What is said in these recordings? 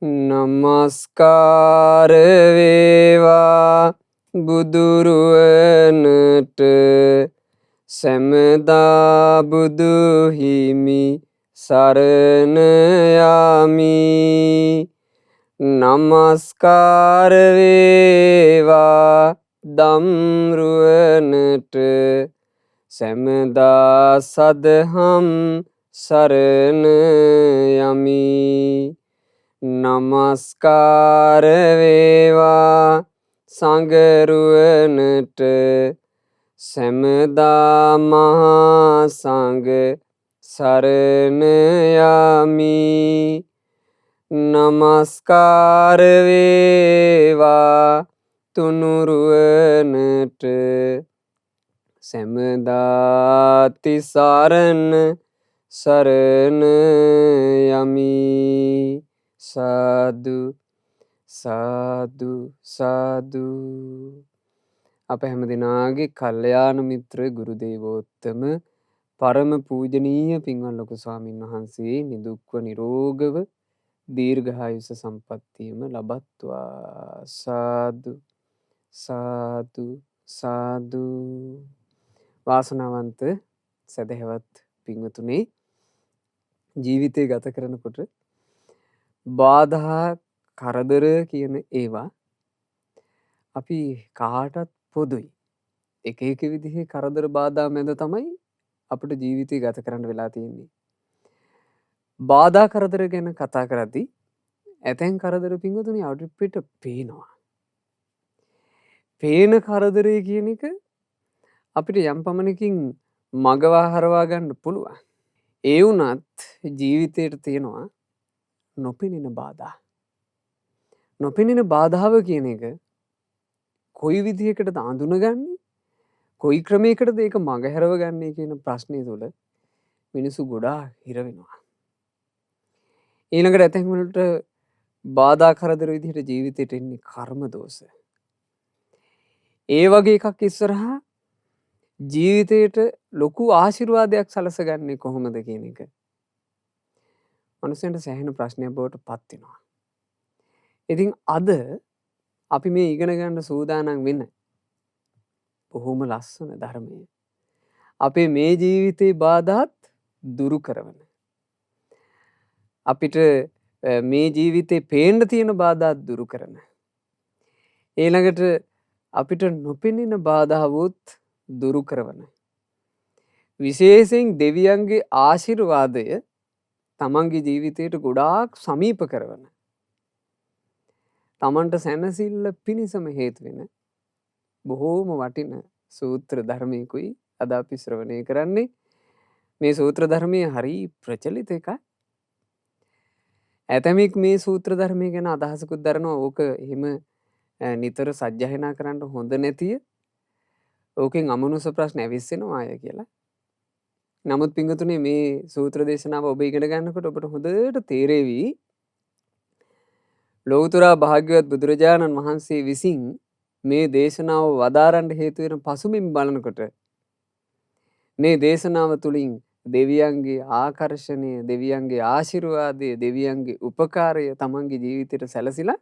නමස්කාර වේවා බුදුරුවනට සැමදා බුදු හිමි සරණ යමි. නමස්කාර වේවා දම්රුවනට සැමදා සදහම් සරණ යමි. නමස්කාර වේවා සංඝරුවනට සැමදා මහා සංඝ සරණ යමි. නමස්කාර වේවා තුනුරුවනට සැමදා තිසරණ සරණ යමි. සාදු සාදු සාදු. අප හැම දෙනාගේ කල්යාණ මිත්‍ර ගුරු දේවෝත්තම පරම පූජනීය පින්වත් ලොකු ස්වාමීන් වහන්සේ නිදුක්ව නිරෝගව දීර්ඝායුෂ සම්පන්නියම ලබත්වා. සාදු සාදු සාදු. වාසනාවන්ත සදහවත් පින්වතුනි, ජීවිතය ගත කරනකොට බාධා කරදර කියන ඒවා අපි කාටත් පොදුයි. එක එක විදිහේ කරදර බාධා මැද තමයි අපිට ජීවිතය ගත කරන්න වෙලා තියෙන්නේ. බාධා කරදර ගැන කතා කරද්දී ඇතැන් කරදර පින්වතුනි අපිට පේනවා. පේන කරදරය කියන එක අපිට යම් පමණකින් මගවා හරවා ගන්න පුළුවන්. ඒ වුණත් ජීවිතයට තියෙනවා නොපෙනෙන බාධා. නොපෙනෙන බාධාව කියන එක කොයි විදිහකටද අඳුනගන්නේ, කොයි ක්‍රමයකටද ඒක මගහැරව ගන්නේ කියන ප්‍රශ්නය තුළ මිනිස්සු ගොඩාක් හිර වෙනවා. ඊළඟට ඇතැන් වලට බාධා කරදර විදිහට ජීවිතයට එන්නේ කර්ම දෝෂ. ඒ වගේ එකක් ඉස්සරහා ජීවිතයට ලොකු ආශිර්වාදයක් සලසගන්නේ කොහොමද කියන එක මනුස්සයන්ට සෑහෙන ප්‍රශ්නයක් බවට පත් වෙනවා. ඉතින් අද අපි මේ ඉගෙන ගන්න සූදානම් වෙන බොහොම ලස්සන ධර්මය අපේ මේ ජීවිතේ බාධාත් දුරු කරවන, අපිට මේ ජීවිතේ පේන්න තියෙන බාධාත් දුරු කරන, ඊළඟට අපිට නොපෙනෙන බාධාවොත් දුරු කරවන, විශේෂයෙන් දෙවියන්ගේ ආශිර්වාදය තමන්ගේ ජීවිතයට ගොඩාක් සමීප කරවන, තමන්ට සැනසිල්ල පිණිසම හේතු වෙන බොහෝම වටින සූත්‍ර ධර්මයකුයි අද අපි ශ්‍රවණය කරන්නේ. මේ සූත්‍ර ධර්මය හරි ප්‍රචලිත එකක්. ඇතැමෙක් මේ සූත්‍ර ධර්මය ගැන අදහසකුත් දරනවා ඕක එහෙම නිතර සජ්ජායනා කරන්න හොඳ නැතිය, ඕකෙන් අමනුෂ්‍ය ප්‍රශ්න ඇවිස්සෙනවා අය කියලා. නමුත් පින්වතුනි, මේ සූත්‍ර දේශනාව ඔබ ඉගෙන ගන්නකොට ඔබට හොඳට තේරෙවි ලෞතර භාග්‍යවත් බුදුරජාණන් වහන්සේ විසින් මේ දේශනාව වදාරන්න හේතු වෙන පසුබිම් බලනකොට මේ දේශනාව තුළින් දෙවියන්ගේ ආකර්ෂණය, දෙවියන්ගේ ආශිර්වාදය, දෙවියන්ගේ උපකාරය තමන්ගේ ජීවිතයට සැලසිලා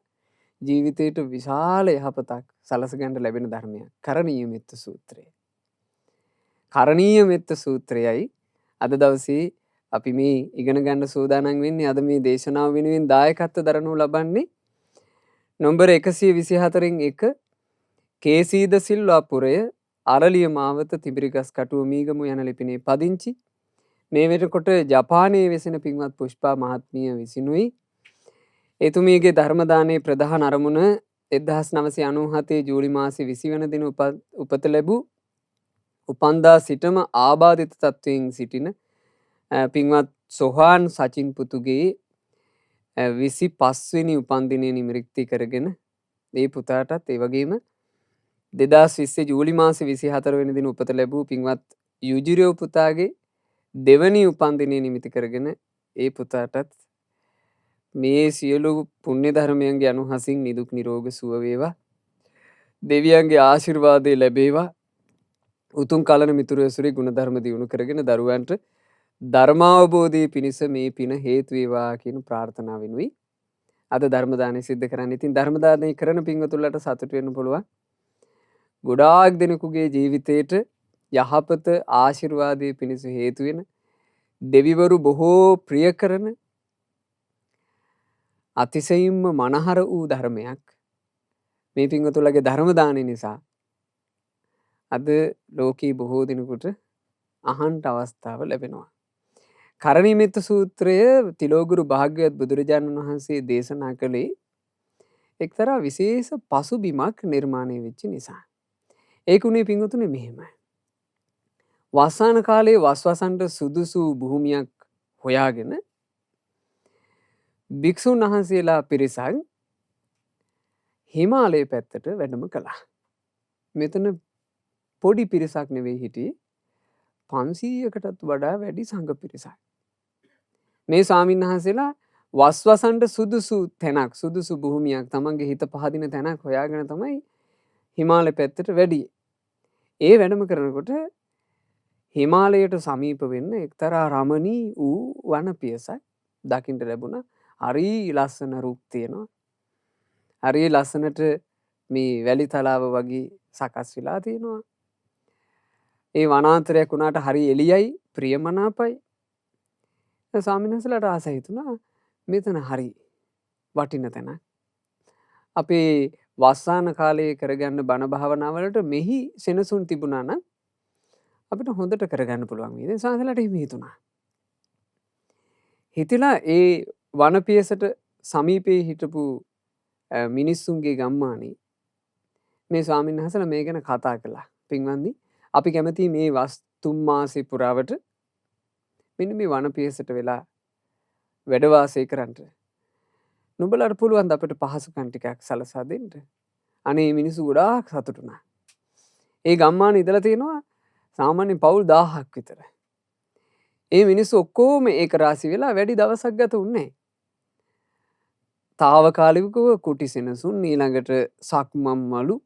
ජීවිතයට විශාල යහපතක් සලසගන්න ලැබෙන ධර්මයක් කරණීය මෙත්ත සූත්‍රය. කරණීය මෙත්ත සූත්‍රයයි අද දවසේ අපි මේ ඉගෙන ගන්න සූදානම් වෙන්නේ. අද මේ දේශනාව වෙනුවෙන් දායකත්ව දරනු ලබන්නේ නම්බර 124න් 1 කේසීද සිල්වාපුරය අරලිය මාවත තිබිරිගස් කටුව මීගමු යන ලිපිනේ පදිංචි. මේ වෙනකොට ජපානයේ වෙසෙන පින්වත් පුෂ්පා මහත්මිය විසිනුයි. එතුමියගේ ධර්ම දානයේ ප්‍රධාන අරමුණ 1997 ජූලි මාසේ 20 වෙනි දින උපත ලැබූ උපන්දා සිටම ආබාධිත තත්වයෙන් සිටින පින්වත් සොහාන් සචින් පුතුගේ 25 වෙනි උපන්දිනය නිමිරික්ති කරගෙන ඒ පුතාටත් ඒ වගේම 2020 ජූලි මාසේ 24 වෙනි දින උපත ලැබූ පින්වත් යුජිරෝ පුතාගේ දෙවනි උපන්දිනය නිමිති කරගෙන ඒ පුතාටත් මේ සියලු පුණ්‍ය ධර්මයන්ගේ අනුහසින් නිදුක් නිරෝග සුව වේවා. දෙවියන්ගේ ආශිර්වාදය ලැබේවා. උතුම් කලන මිතුරු ඇසුරේ ගුණධර්ම දියුණු කරගෙන දරුවන්ට ධර්මාවබෝධය පිණිස මේ පින හේතු වේවා කියන ප්‍රාර්ථනාවෙනුයි අද ධර්ම දානය සිද්ධ කරන්නේ. ඉතින් ධර්ම දානය කරන පින්වතුන්ලට සතුටු වෙන්න පුළුවන්. ගොඩාක් දෙනෙකුගේ ජීවිතේට යහපත ආශිර්වාදයේ පිණිස හේතු වෙන දෙවිවරු බොහෝ ප්‍රිය කරන අතිශයින්ම මනහර වූ ධර්මයක් මේ පින්වතුන්ලගේ ධර්ම දානය නිසා අද ලෝකී බොහෝ දෙනෙකුට අහන්ට අවස්ථාව ලැබෙනවා. කරණීයමෙත්ත සූත්‍රය තිලෝගුරු භාග්‍යවත් බුදුරජාණන් වහන්සේ දේශනා කළේ එක්තරා විශේෂ පසුබිමක් නිර්මාණය වෙච්ච නිසා. ඒකුණේ පින්වතුනි මෙහෙමයි. වස්සාන කාලයේ වස්වසන්ට සුදුසු භූමියක් හොයාගෙන භික්ෂුන් වහන්සේලා පිරිසක් හිමාලය පැත්තට වැඩම කළා. මෙතන පොඩි පිරිසක් නෙවෙයි හිටියේ 500කටත් වඩා වැඩි සංඝ පිරිසක්. මේ ස්වාමීන් වහන්සේලා වස්වසන්ට සුදුසු තැනක් සුදුසු භූමියක් තමන්ගේ හිත පහදින තැනක් හොයාගෙන තමයි හිමාලය පැත්තට වැඩියේ. ඒ වැඩම කරනකොට හිමාලයට සමීප වෙන්න එක්තරා රමණී වූ වනපියසක් දකින්න ලැබුණා. හරි ලස්සන රුක් තියෙනවා. හරි ලස්සනට මේ වැලි තලාව වගේ සකස් වෙලා තියෙනවා. ඒ වනාන්තරයක් වුණාට හරි එළියයි ප්‍රියමනාපයි. ස්වාමීන් වහන්සේලාට ආස හිතුණා මෙතන හරි වටින තැන. අපේ වස්සාන කාලයේ කරගන්න බණ භාවනාවලට මෙහි සෙනසුන් තිබුණා නම් අපිට හොඳට කරගන්න පුළුවන් වේද? ස්වාමීන්ලාට එහෙම හිතුණා. හිතලා ඒ වනපියසට සමීපයේ හිටපු මිනිස්සුන්ගේ ගම්මානේ මේ ස්වාමීන් වහන්සේලා මේ ගැන කතා කළා. පින්වත්නි, අපි කැමති මේ තුන් මාසේ පුරාවට මෙන්න මේ වනපියසට වෙලා වැඩ වාසය කරන්න. නුඹලාට පුළුවන් ද අපිට පහසුකම් ටිකක් සලසා දෙන්න? අනේ මිනිස්සු ගොඩාක් සතුටු වුණා. ඒ ගම්මානේ ඉඳලා තියෙනවා සාමාන්‍ය පවුල් 1000ක් විතර. ඒ මිනිස්සු ඔක්කොම ඒක රාසි වෙලා වැඩි දවසක් ගත උන්නේ. තාවකාලිකව කුටි සෙනසුන් ඊළඟට සක්මන් මලු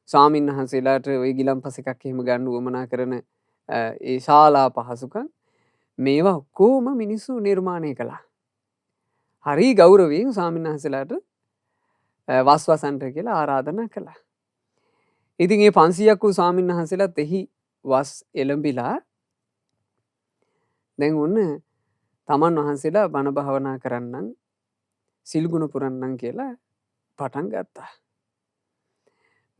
ස්වාමීන් වහන්සේලාට ওই ගිලම්පස එකක් එහෙම ගන්න උවමනා කරන ඒ ශාලා පහසුකම් මේවා ඔක්කොම මිනිස්සු නිර්මාණය කළා. හරි ගෞරවයෙන් ස්වාමීන් වහන්සේලාට වස්වසන්ට කියලා ආරාධනා කළා. ඉතින් මේ 500ක් වූ ස්වාමීන් වහන්සේලාත් එහි වස් එළඹිලා දැන් ඔන්න තමන් වහන්සේලා බණ භාවනා කරන්නම් සිල්ගුණ පුරන්නම් කියලා පටන් ගත්තා.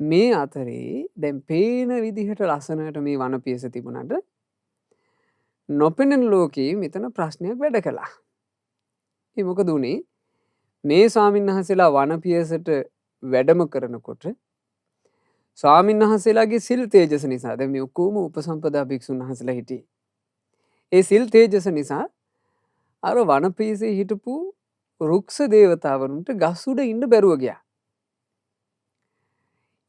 මේ අතරේ දැන් පේන විදිහට ලස්සනට මේ වනපියස තිබුණාට නොපෙනෙන ලෝකයේ මෙතන ප්‍රශ්නයක් වැඩ කළා. ඒ මොකද උනේ? මේ ස්වාමීන් වහන්සේලා වනපියසට වැඩම කරනකොට ස්වාමීන් වහන්සේලාගේ සිල් තේජස නිසා දැන් මේ ඔක්කොම උපසම්පදා භික්ෂුන් වහන්සේලා හිටියේ. ඒ සිල් තේජස නිසා අර වනපියසේ හිටපු රුක්ෂ දේවතාවරුන්ට ගස් උඩ ඉන්න බැරුව ගියා.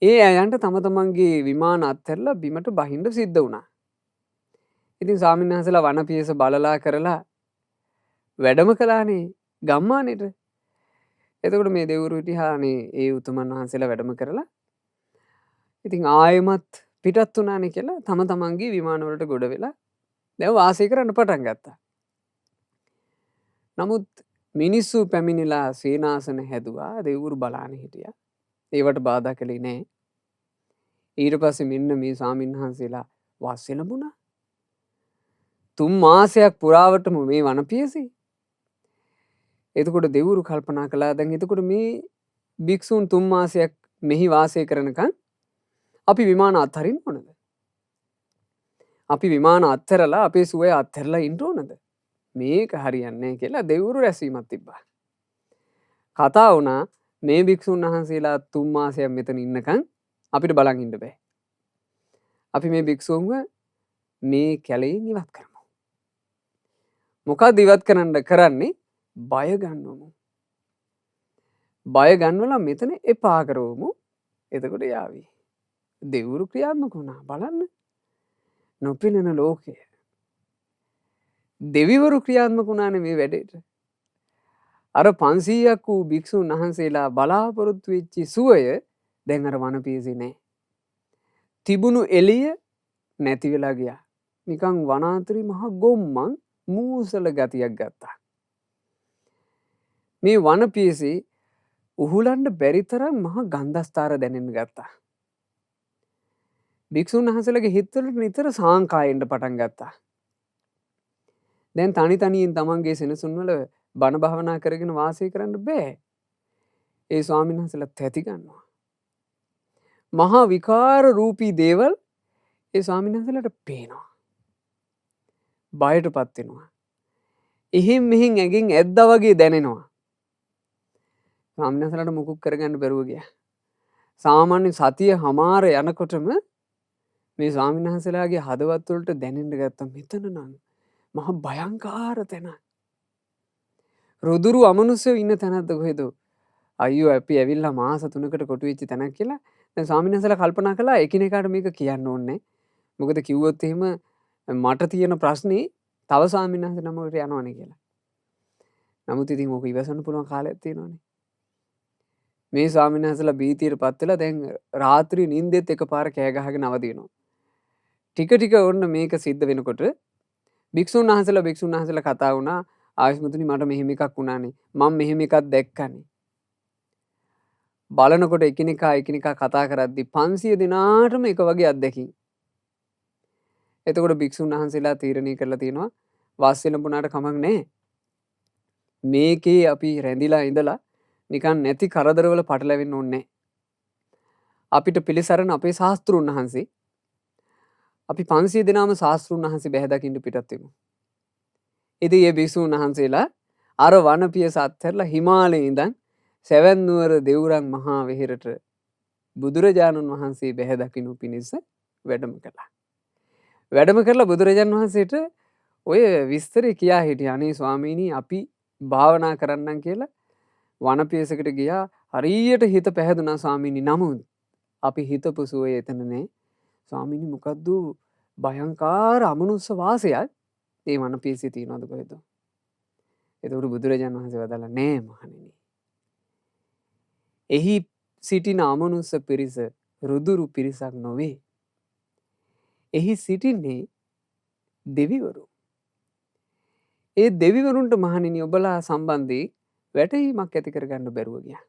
ඒ අයන්ට තම තමන්ගේ විමාන අත්හැරලා බිමට බහින්න සිද්ධ වුණා. ඉතින් ස්වාමීන් වහන්සේලා වනපියස බලලා කරලා වැඩම කළානේ ගම්මානෙට. එතකොට මේ දෙවිවරු හිටියානේ ඒ උතුමන් වහන්සේලා වැඩම කරලා ඉතින් ආයෙමත් පිටත් වුණානේ කියලා තම තමන්ගේ විමාන වලට ගොඩ වෙලා දැන් වාසය කරන්න පටන් ගත්තා. නමුත් මිනිස්සු පැමිණිලා සේනාසන හැදුවා දෙවිවරු බලාන හිටියා. ඒවට බාධා කළේ නැහැ. ඊට පස්සේ මෙන්න මේ ස්වාමීන් වහන්සේලා වස් එළඹුණා. 3 මාසයක් පුරාවටම මේ වනපියසේ. එතකොට දෙවිවරු කල්පනා කළා දැන් එතකොට මේ භික්ෂුන් 3 මාසයක් මෙහි වාසය කරනකන් අපි විමාන අත්හරින්න ඕනද? අපි විමාන අත්හැරලා අපේ සුවය අත්හැරලා ඉන්න ඕනද? මේක හරියන්නේ නැහැ කියලා දෙවිවරු රැස්වීමක් තිබ්බා. කතා වුණා මේ භික්ෂුන් වහන්සේලා 3 මාසයක් මෙතන ඉන්නකන් අපිට බලන් ඉන්න බෑ. අපි මේ භික්ෂුන්ව මේ කැලේ ඉවත් කරමු. මොකක්ද ඉවත් කරන්නේ? බය ගන්නවමු. බය ගන්නවලා මෙතන එපා කරවමු. එතකොට යාවි. දෙවිවරු ක්‍රියාත්මක වුණා. බලන්න. නොපෙනෙන ලෝකය. දෙවිවරු ක්‍රියාත්මක වුණානේ මේ වැඩේට. අර 500ක් වූ භික්ෂුන් වහන්සේලා බලාපොරොත්තු වෙච්ච සුවය දැන් අර වනපියසේ නැහැ. තිබුණු එළිය නැති වෙලා ගියා. නිකන් වනාන්තරේ මහ ගොම්මන් මූසල ගතියක් ගත්තා. මේ වනපියසේ උහුලන්න බැරි තරම් මහා ගන්ධස්තර දැනෙන්න ගත්තා. භික්ෂුන් වහන්සේලාගේ හිතවලට නිතර සාංකා එන්න පටන් ගත්තා. දැන් තනි තනියෙන් තමන්ගේ සෙනසුන් වල බණ භාවනා කරගෙන වාසය කරන්න බෑ. ඒ ස්වාමීන් වහන්සේලා තැති ගන්නවා. මහා විකාර රූපී දේවල් ඒ ස්වාමීන් වහන්සේලාට පේනවා. බයටපත් වෙනවා. එහෙන් මෙහෙන් ඇඟෙන් ඇද්දා වගේ දැනෙනවා. ස්වාමීන් වහන්සේලාට මුකුත් කරගන්න බැරුව ගියා. සාමාන්‍ය සතිය හමාර යනකොටම මේ ස්වාමීන් වහන්සේලාගේ හදවත් වලට දැනෙන්න ගත්තා මෙතන නම් මහා භයංකාර තැන. රුදුරු අමනුෂ්‍යයෝ ඉන්න තැනක්ද කොහෙද? අයියෝ අපි ඇවිල්ලා මාස 3කට කොටු වෙච්ච තැනක් කියලා. දැන් ස්වාමීන් වහන්සේලා කල්පනා කළා එකිනෙකාට මේක කියන්න ඕනේ. මොකද කිව්වොත් එහෙම මට තියෙන ප්‍රශ්නේ තව ස්වාමීන් වහන්සේ නමකට යනවනේ කියලා. නමුත් ඉතින් ඕක ඉවසන්න පුළුවන් කාලයක් තියෙනවනේ. මේ ස්වාමීන් වහන්සේලා බීතියටපත් වෙලා දැන් රාත්‍රී නිින්දෙත් එකපාර කෑ ගහගෙන අවදිනවා. ටික ටික ඔන්න මේක සිද්ධ වෙනකොට භික්ෂුන් වහන්සේලා කතා වුණා ආයුෂ්මතුනි මට මෙහෙම එකක් වුණානේ. මම මෙහෙම එකක් දැක්කනේ. බලනකොට එකිනෙකා කතා කරද්දි 500 දෙනාටම එක වගේ අත්දැකීම්. එතකොට භික්ෂුන් වහන්සේලා තීරණය කරලා තියෙනවා වාස් වෙනපුණාට කමක් නැහැ. මේකේ අපි රැඳිලා ඉඳලා නිකන් නැති කරදරවල පටලැවෙන්න ඕනේ නැහැ. අපිට පිළිසරණ අපේ ශාස්ත්‍රුන් වහන්සේ. අපි 500 දෙනාම ශාස්ත්‍රුන් වහන්සේ බැහැ දකින්න පිටත් වෙමු. ඉතින් මේ භික්ෂුන් වහන්සේලා අර වනපිය සත්තරලා හිමාලයේ ඉඳන් සෙවන් නුවර දෙවුරන් මහා වෙහෙරට බුදුරජාණන් වහන්සේ බැහැ දකින්නු පිණිස වැඩම කළා. වැඩම කරලා බුදුරජාණන් වහන්සේට ඔය විස්තරේ කියා හිටියා. අනේ ස්වාමීනි අපි භාවනා කරන්නම් කියලා වනපියසකට ගියා. හරියට හිත පැහැදුනා ස්වාමීනි. නමුත් අපි හිතපු සුවය එතන නෑ. ස්වාමීනි මොකද්ද භයංකාර අමනුෂ්‍ය වාසයක් ඒ වනපියසේ තියනවද කොහෙද? ඒතකොට බුදුරජාණන් වහන්සේ වදාලා නෑ මහණෙනි. එහි සිටින අමනුෂ්‍ය පිරිස රුදුරු පිරිසක් නොවේ. එහි සිටින්නේ දෙවිවරු. ඒ දෙවිවරුන්ට මහණෙනි ඔබලා සම්බන්ධයෙන් වැටහීමක් ඇති කරගන්න බැරුව ගියා.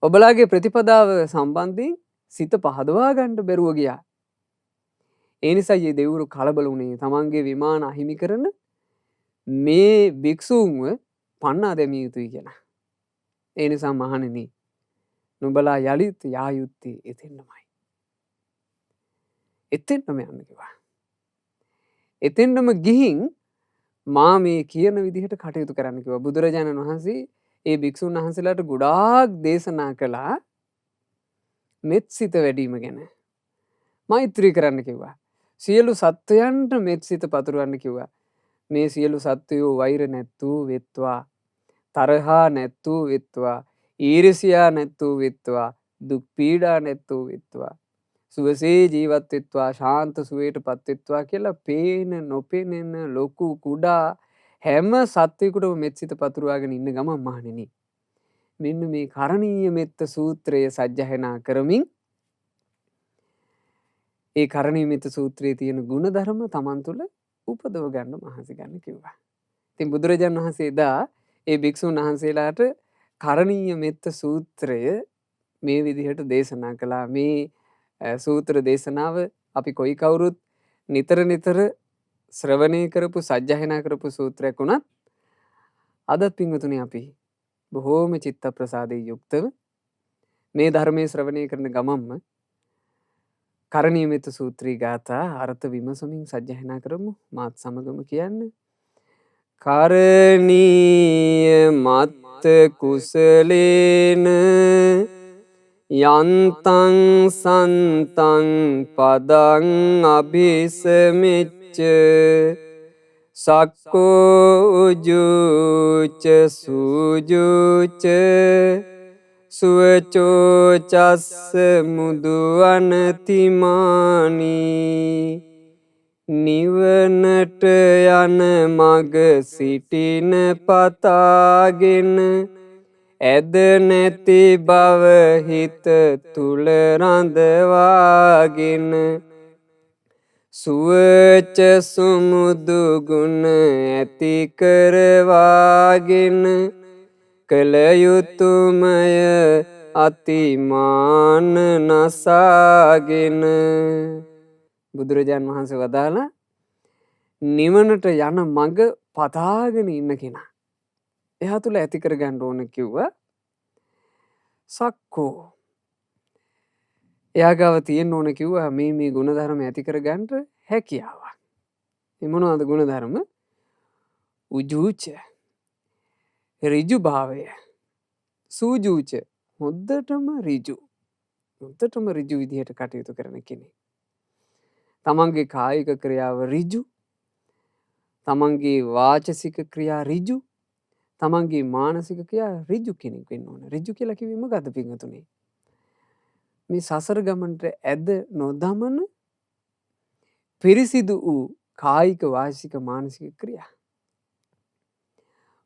ඔබලාගේ ප්‍රතිපදාව සම්බන්ධයෙන් සිත පහදවා ගන්න බැරුව ගියා. ඒ නිසා මේ දෙවිවරු කලබල වුණේ තමන්ගේ විමාන අහිමි කරන මේ භික්ෂූන්ව පන්නා දැමිය යුතුයි කියලා. ඒ නිසා මහණෙනි නුඹලා යලිත් යා යුත්තේ එතෙන්නමයි. එතෙන්නම යන්න කිව්වා. එතෙන්නම ගිහින් මා මේ කියන විදිහට කටයුතු කරන්න කිව්වා. බුදුරජාණන් වහන්සේ ඒ භික්ෂුන් වහන්සේලාට ගොඩාක් දේශනා කළා මෙත්සිත වැඩිම ගැන. මෛත්‍රී කරන්න කිව්වා. සියලු සත්වයන්ට මෙත්සිත පතුරවන්න කිව්වා. මේ සියලු සත්වයෝ වෛර නැත්තූ වෙත්වා, තරහා නැත්තූ වෙත්වා, ඊර්ෂ්‍යා නැත්තූ වෙත්වා, දුක් පීඩා නැත්තූ වෙත්වා, සුවසේ ජීවත් වෙත්වා, ශාන්ත සුවයටපත් වෙත්වා කියලා පේන නොපෙනෙන ලොකු කුඩා හැම සත්වයකටම මෙත්සිත පතුරවාගෙන ඉන්න ගමන් මහණෙනි මෙන්න මේ කරණීය මෙත්ත සූත්‍රය සජ්ජායනා කරමින් ඒ කරණීය මෙත්ත සූත්‍රයේ තියෙන ගුණධර්ම Taman තුල උපදව ගන්න මහන්සි ගන්න කිව්වා. ඉතින් බුදුරජාණන් වහන්සේ එදා ඒ භික්ෂුන් වහන්සේලාට කරණීය මෙත්ත සූත්‍රය මේ විදිහට දේශනා කළා. මේ සූත්‍ර දේශනාව අපි කොයි කවුරුත් නිතර ශ්‍රවණය කරපු සජ්ජායනා කරපු සූත්‍රයක් වුණත් අදත් පින්වතුනි අපි බොහෝම චිත්ත ප්‍රසාදයෙන් යුක්තව මේ ධර්මයේ ශ්‍රවණය කරන ගමම්ම කරණීය මෙත්ත සූත්‍රී ගාථා අර්ථ විමසමින් සජ්ජායනා කරමු. මාත් සමගම කියන්න. කරණීය මත්ත කුසලේන යන්තං සන්තං පදං අභිසමිච්ච සක්කෝ උජුච සුජුච සුවචෝ චස්ස මුදු අනතිමානි නිවනට යන මග සිටින පතාගෙන ඇද නැති බව හිත තුල රඳවාගෙන සුවච සුමුදු ගුණ ඇති කරවාගෙන කළ යුතුමය අතිමාන නසාගෙන. බුදුරජාණන් වහන්සේ වදාලා නිවනට යන මඟ පතාගෙන ඉන්න කෙනා එයා තුළ ඇති කරගන්න ඕන කිව්වා සක්කෝ. එයා ගාව තියෙන්න ඕන කිව්වා මේ ගුණධර්ම ඇති කරගන්න හැකියාවක්. ඒ මොනවාද ගුණධර්ම? උජූච, ඍජු භාවය, සූජූච, හොද්දටම ඍජු. හොද්දටම ඍජු විදිහට කටයුතු කරන කෙනෙක්. තමන්ගේ කායික ක්‍රියාව ඍජු, තමන්ගේ වාචසික ක්‍රියා ඍජු, තමන්ගේ මානසික ක්‍රියා ඍජු කෙනෙක් වෙන්න ඕන. ඍජු කියලා කිව්වෙ මොකද්ද පින්වතුනි? මේ සසර ගමනට ඇද නොදමන පිරිසිදු වූ කායික වාචික මානසික ක්‍රියා.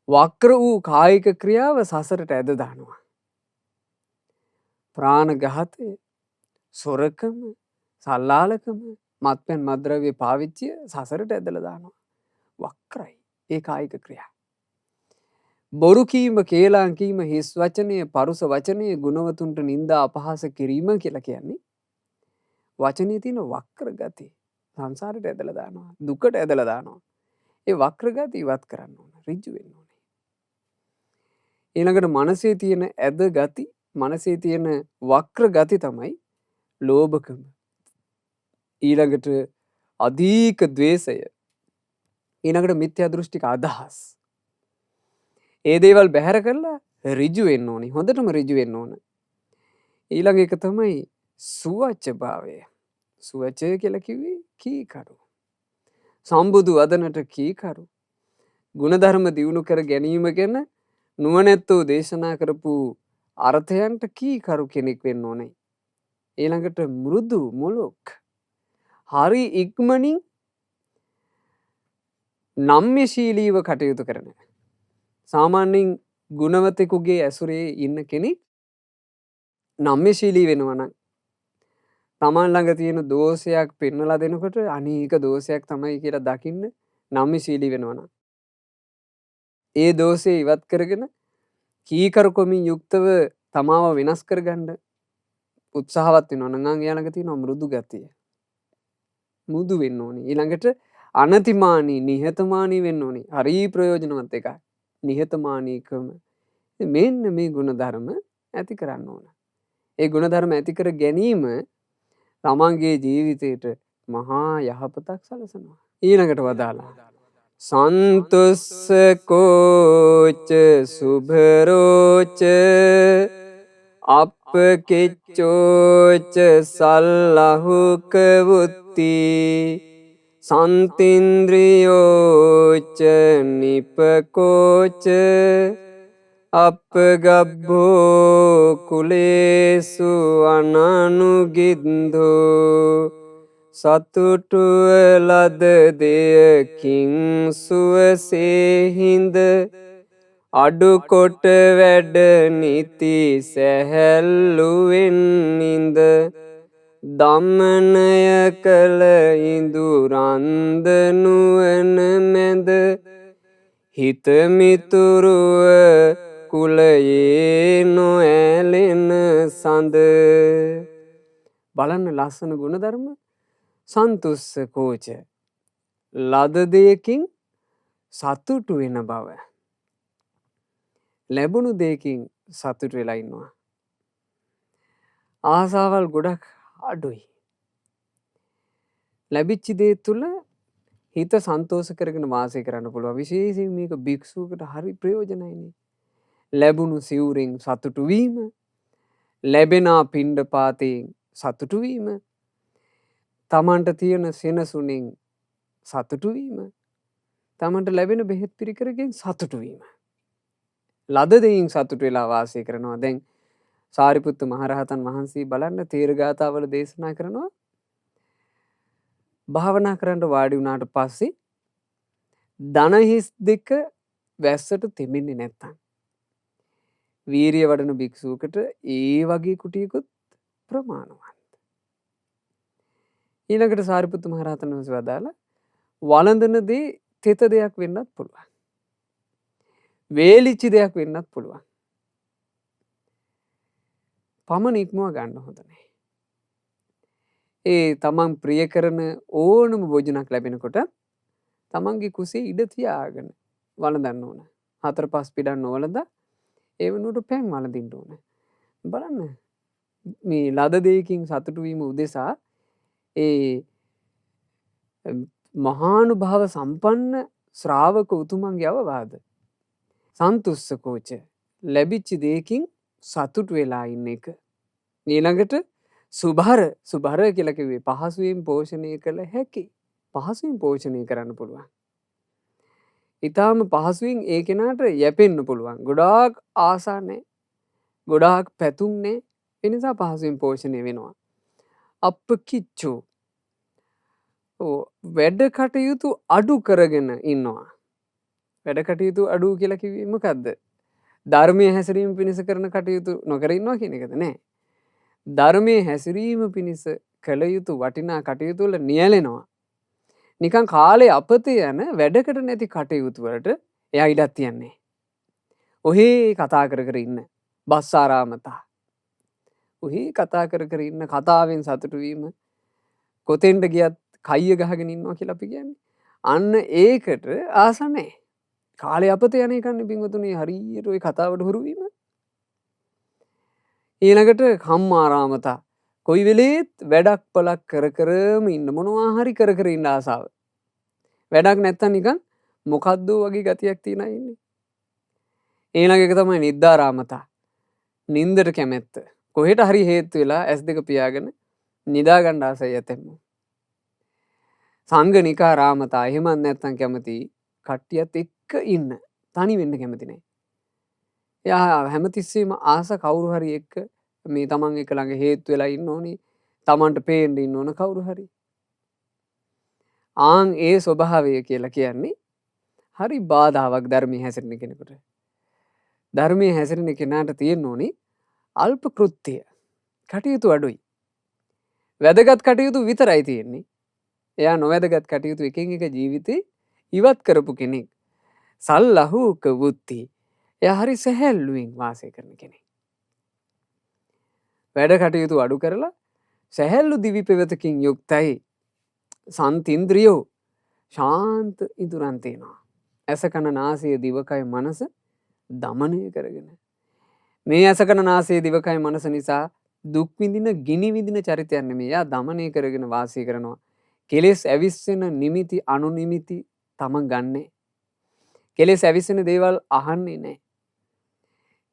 වක්‍ර වූ කායික ක්‍රියාව සසරට ඇද දානවා. ප්‍රාණඝාතය, සොරකම, සල්ලාලකම, මත්පැන් මත්ද්‍රව්‍ය පාවිච්චිය සසරට ඇදලා දානවා. වක්‍රයි ඒ කායික ක්‍රියා. බොරු කීම, කේලාම් කීම, හිස් වචනය, පරුස වචනය, ගුණවතුන්ට නින්දා අපහාස කිරීම කියලා කියන්නේ වචනේ තියෙන වක්‍ර ගති සංසාරයට ඇදලා දානවා, දුකට ඇදලා දානවා. ඒ වක්‍ර ගති ඉවත් කරන්න ඕන, ඍජු වෙන්න ඕනේ. ඊළඟට මනසේ තියෙන ඇද ගති, මනසේ තියෙන වක්‍ර ගති තමයි ලෝභකම. ඊළඟට අධික ද්වේෂය. ඊළඟට මිත්‍යා දෘෂ්ටික අදහස්. ඒ දේවල් බැහැර කරලා ඍජු වෙන්න ඕනේ. හොඳටම ඍජු වෙන්න ඕන. ඊළඟ එක තමයි සුවච්ච භාවය. සුවච්චය කියලා කිව්වේ කීකරු. සම්බුදු වදනට කීකරු. ගුණධර්ම දියුණු කර ගැනීම ගැන නුවණැත්තෝ දේශනා කරපු අර්ථයන්ට කීකරු කෙනෙක් වෙන්න ඕනේ. ඊළඟට මෘදු මොලොක්. හරි ඉක්මනින් නම්‍යශීලීව කටයුතු කරන. සාමාන්‍යයෙන් ගුණවතෙකුගේ ඇසුරේ ඉන්න කෙනෙක් නම්‍යශීලී වෙනවා නම් තමන් ළඟ තියෙන දෝෂයක් පෙන්වලා දෙනකොට අනීක දෝෂයක් තමයි කියලා දකින්න නම්‍යශීලී වෙනවා නම් ඒ දෝෂය ඉවත් කරගෙන කීකරුකමින් යුක්තව තමාව වෙනස් කරගන්න උත්සාහවත් වෙනවා නම් එයා ළඟ තියෙන මෘදු ගතිය. මෘදු වෙන්න ඕනේ. ඊළඟට අනතිමානී, නිහතමානී වෙන්න ඕනේ. හරි ප්‍රයෝජනවත් එකයි. නිහතමානීකම. මෙන්න මේ ගුණධර්ම ඇති කරන්න ඕන. ඒ ගුණධර්ම ඇති කර ගැනීම තමන්ගේ ජීවිතයට මහා යහපතක් සලසනවා. ඊළඟට වදාලා සන්තුස්ස කෝච සුභරෝච අප්පකිච්චෝච සල්ලහුක වුත්ති සන්තින්ද්‍රියෝච නිපකෝච අප්පගබ්බෝ කුලේසු අනනුගින්ධෝ සතුටුව ලද දෙයකින් සුවසේහිඳ අඩුකොට වැඩ නිති සැහැල්ලුවෙන් ඉඳ දමනය කළ ඉඳුරන්ද නුවණ මැද හිතමිතුරුව කුලයේ නොඇලෙන සඳ. බලන්න ලස්සන ගුණධර්ම. සන්තුස්ස කෝච, ලද දෙයකින් සතුටු වෙන බව. ලැබුණු දෙයකින් සතුටු වෙලා ඉන්නවා. ආසාවල් ගොඩක් අඩුයි. ලැබිච්ච දේ තුල හිත සන්තෝෂ කරගෙන වාසය කරන්න පුළුවන්. විශේෂයෙන් මේක භික්ෂුවකට හරි ප්‍රයෝජනයිනේ. ලැබුණු සිවුරෙන් සතුටු වීම, ලැබෙන පිණ්ඩපාතයෙන් සතුටු වීම, තමන්ට තියෙන සෙනසුනෙන් සතුටු වීම, තමන්ට ලැබෙන බෙහෙත් පිරිකරකින් සතුටු වීම. ලද දෙයින් සතුටු වෙලා වාසය කරනවා. දැන් සාරිපුත්ත මහරහතන් වහන්සේ බලන්න තේරගාථාවල දේශනා කරනවා. භාවනා කරන්න වාඩි වුණාට පස්සේ දන හිස් දෙක වැස්සට තෙමෙන්නේ නැත්තම් වීරිය වඩන භික්ෂුවකට ඒ වගේ කුටියකුත් ප්‍රමාණවත්. ඊළඟට සාරිපුත්ත මහරහතන් වහන්සේ වදාලා වළඳන දේ තෙත දෙයක් වෙන්නත් පුළුවන්. වේලිච්ච දෙයක් වෙන්නත් පුළුවන්. පමණ ඉක්මව ගන්න හොඳ නැහැ. ඒ තමන් ප්‍රිය කරන ඕනම භෝජනක් ලැබෙනකොට තමන්ගේ කුසේ ඉඩ තියාගෙන වළඳන්න ඕන. 4-5 පිටක් නොවලඳා ඒ වෙනුවට පැන් වළඳින්න ඕන. බලන්න මේ ලද දෙයකින් සතුටු වීම උදෙසා ඒ මහානුභාව සම්පන්න ශ්‍රාවක උතුමන්ගේ අවවාද සන්තුස්සකෝච ලැබිච්ච දෙයකින් සතුටු වෙලා ඉන්න එක. ඊළඟට සුභර කියලා කිව්වේ පහසුවෙන් පෝෂණය කළ හැකි. පහසුවෙන් පෝෂණය කරන්න පුළුවන්. ඊටාම පහසුවෙන් ඒ කෙනාට යැපෙන්න පුළුවන්. ගොඩාක් ආසා නැහැ. ගොඩාක් පැතුම් නැහැ. ඒ නිසා පහසුවෙන් පෝෂණය වෙනවා. අප්පකිච්චෝ වැඩ කටයුතු අඩු කරගෙන ඉන්නවා. වැඩ කටයුතු අඩු කියලා කිව්වේ මොකද්ද? ධර්මයේ හැසිරීම පිණිස කරන කටයුතු නොකර ඉන්නවා කියන එකද නෑ. ධර්මයේ හැසිරීම පිණිස කළ යුතු වටිනා කටයුතු වල නියැලෙනවා. නිකන් කාලේ අපතේ යන වැඩකට නැති කටයුතු වලට එයා ඉඩක් තියන්නේ. ඔහේ කතා කර කර ඉන්න බස්සාරාමතා. ඔහේ කතා කර කර ඉන්න කතාවෙන් සතුටු වීම කොතෙන්ද ගියත් කයිය ගහගෙන ඉන්නවා කියලා අපි කියන්නේ. අන්න ඒකට ආස නැහැ. කාලේ අපතේ යන එකන්නේ පින්වතුනි හරියට ওই කතාවට හුරු වීම. ඊළඟට කම්මාරාමතා. කොයි වෙලේත් වැඩක් පළක් කර කරම ඉන්න මොනවා හරි කර කර ඉන්න ආසාව. වැඩක් නැත්තම් නිකන් මොකද්ද වගේ ගතියක් තියනා ඉන්නේ. ඊළඟ එක තමයි නිද්දාරාමතා. නින්දට කැමැත්ත. කොහෙට හරි හේතු වෙලා S2 පියාගෙන නිදා ගන්න ආසය ඇතෙමු. සංගනිකා රාමතා. එහෙමත් නැත්තම් කැමති කට්ටියත් එක්ක ඉන්න. තනි වෙන්න කැමති නැහැ. එයා හැමතිස්සෙම ආස කවුරු හරි එක්ක මේ තමන් එක ළඟ හේතු වෙලා ඉන්න ඕනේ. තමන්ට පේන්න ඉන්න ඕන කවුරු හරි. ආන් ඒ ස්වභාවය කියලා කියන්නේ හරි බාධාවක් ධර්මයේ හැසිරෙන කෙනෙකුට. ධර්මයේ හැසිරෙන කෙනාට තියෙන්න ඕනේ අල්ප කෘත්‍ය. කටයුතු අඩුයි. වැදගත් කටයුතු විතරයි තියෙන්නේ. එයා නොවැදගත් කටයුතු එකින් එක ජීවිතේ ඉවත් කරපු කෙනෙක්. සල්ලහූක වුත්ති. එයා හරි සැහැල්ලුවෙන් වාසය කරන කෙනෙක්. වැඩ කටයුතු අඩු කරලා සැහැල්ලු දිවි පෙවතකින් යුක්තයි. සන්තින්ද්‍රියෝ ශාන්ත ඉදුරන් තියෙනවා. ඇස කන නාසය දිවකය මනස දමනය කරගෙන. මේ ඇස කන නාසය දිවකය මනස නිසා දුක් විඳින ගිනි විඳින චරිතයක් නෙමෙයි. එයා දමනය කරගෙන වාසය කරනවා. කෙලෙස් ඇවිස්සෙන නිමිති අනුනිමිති තම ගන්නේ. කෙලෙස් ඇවිස්සෙන දේවල් අහන්නේ නැහැ.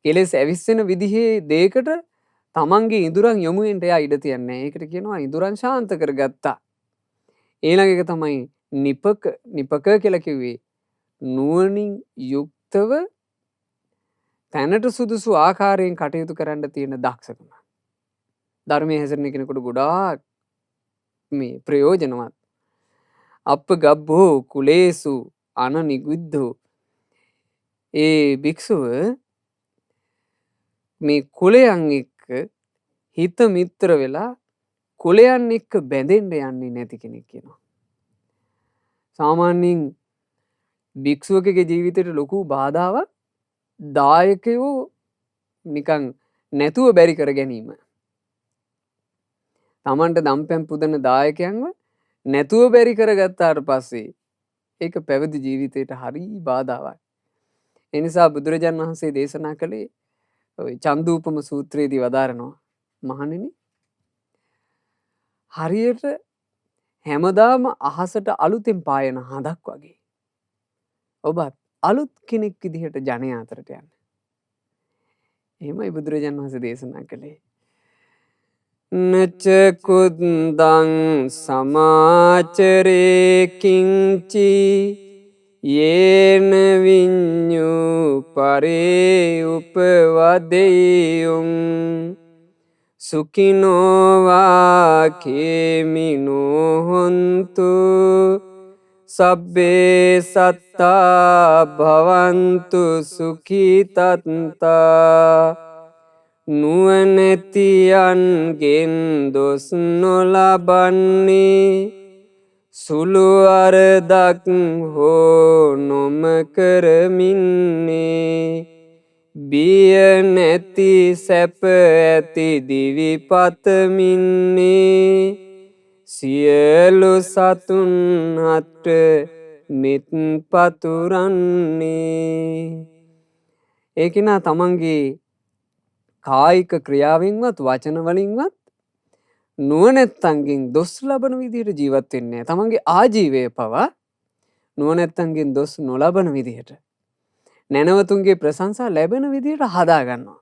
කෙලෙස් ඇවිස්සෙන විදිහේ දෙයකට තමන්ගේ ඉඳුරන් යොමු වෙන්න එයා ඉඩ තියන්නේ නැහැ. ඒකට කියනවා ඉඳුරන් ශාන්ත කරගත්තා. ඊළඟ එක තමයි නිපක. නිපක කියලා කිව්වේ නුවණින් යුක්තව තැනට සුදුසු ආකාරයෙන් කටයුතු කරන්න තියෙන දක්ෂකම. ධර්මයේ හැසිරෙන කෙනෙකුට ගොඩාක් මේ ප්‍රයෝජනවත්. අප්පගබ්බෝ කුලේසු අනනිගුද්ධෝ. ඒ භික්ෂුව මේ කුලයන් එක්ක හිත මිත්‍ර වෙලා කුලයන් එක්ක බැඳෙන්න යන්නේ නැති කෙනෙක් කියනවා. සාමාන්‍යයෙන් භික්ෂුවකගේ ජීවිතයට ලොකු බාධාවක් දායකයෝ නිකන් නැතුව බැරි කර ගැනීම. තමන්ට දම්පැන් පුදන දායකයන්ව නැතුව බැරි කරගත්තාට පස්සේ ඒක පැවිදි ජීවිතයට හරි බාධාවක්. ඒ නිසා බුදුරජාණන් වහන්සේ දේශනා කළේ ඔය චන්දූපම සූත්‍රයේදී වදාරනවා මහණෙනි හරියට හැමදාම අහසට අලුතෙන් පායන හඳක් වගේ. ඔබත් අලුත් කෙනෙක් විදිහට ජනයා අතරට යන්න. එහෙමයි බුදුරජාණන් වහන්සේ දේශනා කළේ. නච කුද්දං සමාචරේ කිංචි යේන විඤ්ඤු පරේ උපවදෙයුං සුඛිනෝ වා කේමිනෝ හොන්තු සබ්බේ සත්තා භවන්තු සුඛිතත්තා නුවණැතියන්ගෙන් දොස් නොලබන්නේ සුළු අරදක් හෝ නොම කරමින්නේ බිය නැති සැප ඇති දිවි පතමින්නේ සියලු සතුන් හට මෙත් පතුරන්නේ. ඒ කෙනා තමන්ගේ කායික ක්‍රියාවෙන්වත් වචන වලින්වත් නුවණැත්තන්ගෙන් දොස් ලබන විදිහට ජීවත් වෙන්නේ නැහැ. තමන්ගේ ආජීවය පවා නුවණැත්තන්ගෙන් දොස් නොලබන විදිහට, නැනවතුන්ගේ ප්‍රශංසා ලැබෙන විදිහට හදා ගන්නවා.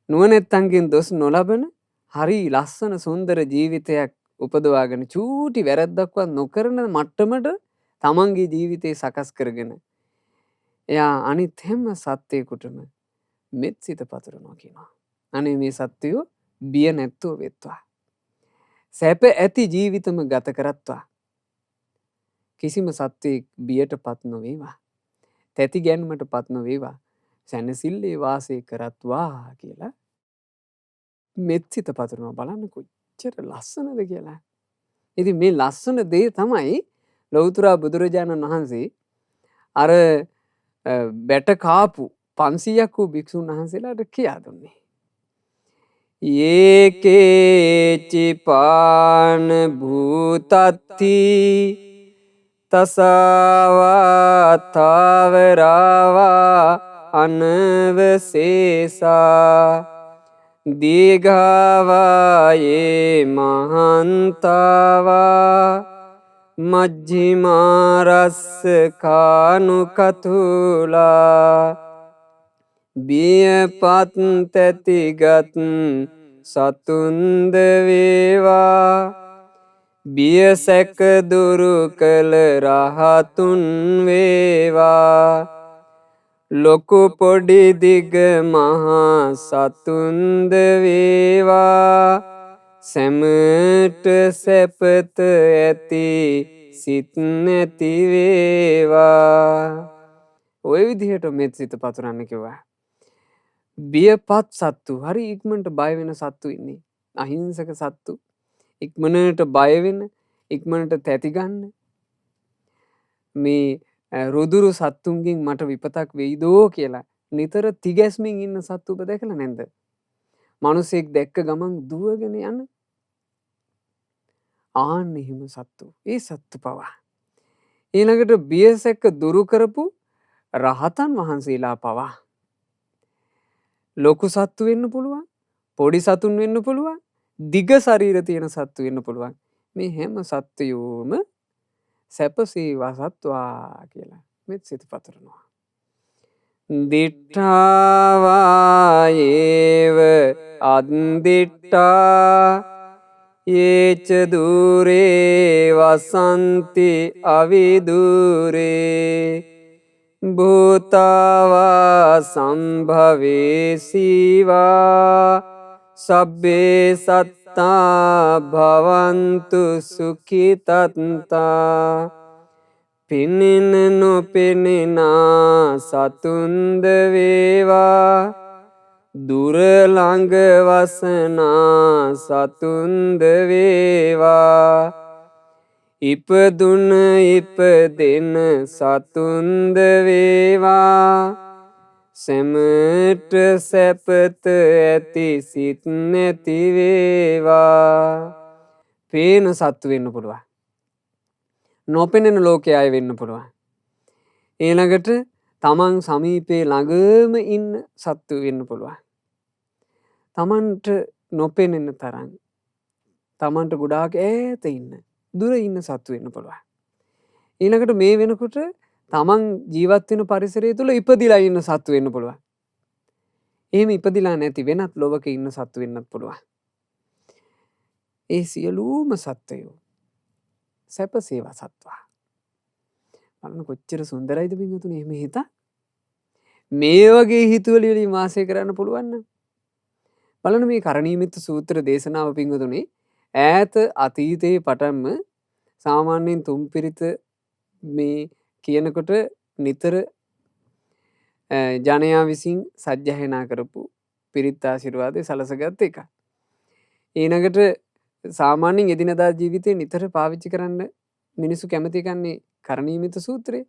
නුවණැත්තන්ගෙන් දොස් නොලබන හරි ලස්සන සුන්දර ජීවිතයක් උපදවාගෙන චූටි වැරැද්දක්වත් නොකරන මට්ටමට තමන්ගේ ජීවිතේ සකස් කරගෙන එයා අනිත් හැම සත්වයකටම මෙත් සිත පතුරනවා කියනවා. අනේ මේ සත්වයෝ බිය නැත්තෝ වෙත්වා. සැප ඇති ජීවිතම ගත කරත්වා. කිසිම සත්වයෙක් බියට පත් නොවේවා. තැති ගැන්මට පත් නොවේවා. සැනසිල්ලේ වාසය කරත්වා කියලා මෙත් සිත පතුරනවා. බලන්න කොච්චර ලස්සනද කියලා. ඉතින් මේ ලස්සන දේ තමයි ලෞතුරා බුදුරජාණන් වහන්සේ අර බැට කාපු 500ක් වූ භික්ෂුන් වහන්සේලාට කියා දුන්නේ. ඒකේචි පාන භූතත්ති තසවා තාවරවා අනවසේසා දීඝාවායේ මහන්තාවා මජ්ජිමාරස්ස කානුකතුලා බියපත් තැතිගත් සතුන්ද වේවා බිය සැක දුරු කළ රහතුන් වේවා ලොකු පොඩි දිග මහා සතුන්ද වේවා සැමට සැපත ඇති සිත් නැති වේවා. ඔය විදිහට මෙත් සිත පතුරන්න කිව්වා. බියපත් සත්තු හරි ඉක්මනට බය වෙන සත්තු ඉන්නේ. අහිංසක සත්තු ඉක්මනට බය වෙන, ඉක්මනට තැති ගන්න. මේ රුදුරු සත්තුන්ගෙන් මට විපතක් වෙයිදෝ කියලා නිතර තිගැස්මින් ඉන්න සත්තු ඔබ දැකලා නැද්ද? මිනිසෙක් දැක්ක ගමන් දුවගෙන යන ආන්න හිම සත්තු. ඒ සත්තු පවා ඊළඟට බියසැක දුරු කරපු රහතන් වහන්සේලා පවා ලොකු සත්තු වෙන්න පුළුවන්, පොඩි සතුන් වෙන්න පුළුවන්, දිග ශරීර තියෙන සත්තු වෙන්න පුළුවන්. මේ හැම සත්වයෝම සැපසේ වසත්වා කියලා මෙත් සිත පතුරනවා. දිට්ඨාවායේව අද්දිට්ඨා යේච දුරේ වසන්ති අවිදුරේ භූතාවා සම්භවේසීවා සබ්බේ සත්තා භවන්තු සුඛිතත්තා පිනෙන නොපෙනෙනා සතුන්ද වේවා දුර ළඟ වසනා සතුන්ද වේවා ඉපදුන ඉපදෙන සතුන්ද වේවා සැමට සැපත ඇති සිත් නැති වේවා. පේන සත්තු වෙන්න පුළුවන්, නොපෙනෙන ලෝකයේ අය වෙන්න පුළුවන්. ඊළඟට තමන් සමීපේ ළඟම ඉන්න සත්තු වෙන්න පුළුවන්. තමන්ට නොපෙනෙන තරම් තමන්ට ගොඩාක් ඈත ඉන්න, දුර ඉන්න සත්තු වෙන්න පුළුවන්. ඊළඟට මේ වෙනකොට තමන් ජීවත් වෙන පරිසරය තුළ ඉපදිලා ඉන්න සත්තු වෙන්න පුළුවන්. එහෙම ඉපදිලා නැති වෙනත් ලෝකෙක ඉන්න සත්තු වෙන්නත් පුළුවන්. ඒ සියලුම සත්වයෝ සැපසේ වසත්වා. බලන්න කොච්චර සුන්දරයිද පින්වතුනි එහෙම හිත. මේ වගේ හිතවල වලින් වාසය කරන්න පුළුවන් නම් බලන්න මේ කරණීයමිත සූත්‍ර දේශනාව පින්වතුනි ඈත අතීතයේ පටන්ම සාමාන්‍යයෙන් තුම්පිරිත මේ කියනකොට නිතර ජනයා විසින් සජ්ජායනා කරපු පිරිත් ආශිර්වාදය සලසගත් එක. ඊළඟට සාමාන්‍යයෙන් එදිනදා ජීවිතේ නිතර පාවිච්චි කරන්න මිනිස්සු කැමති කන්නේ කරණීයමිත සූත්‍රය.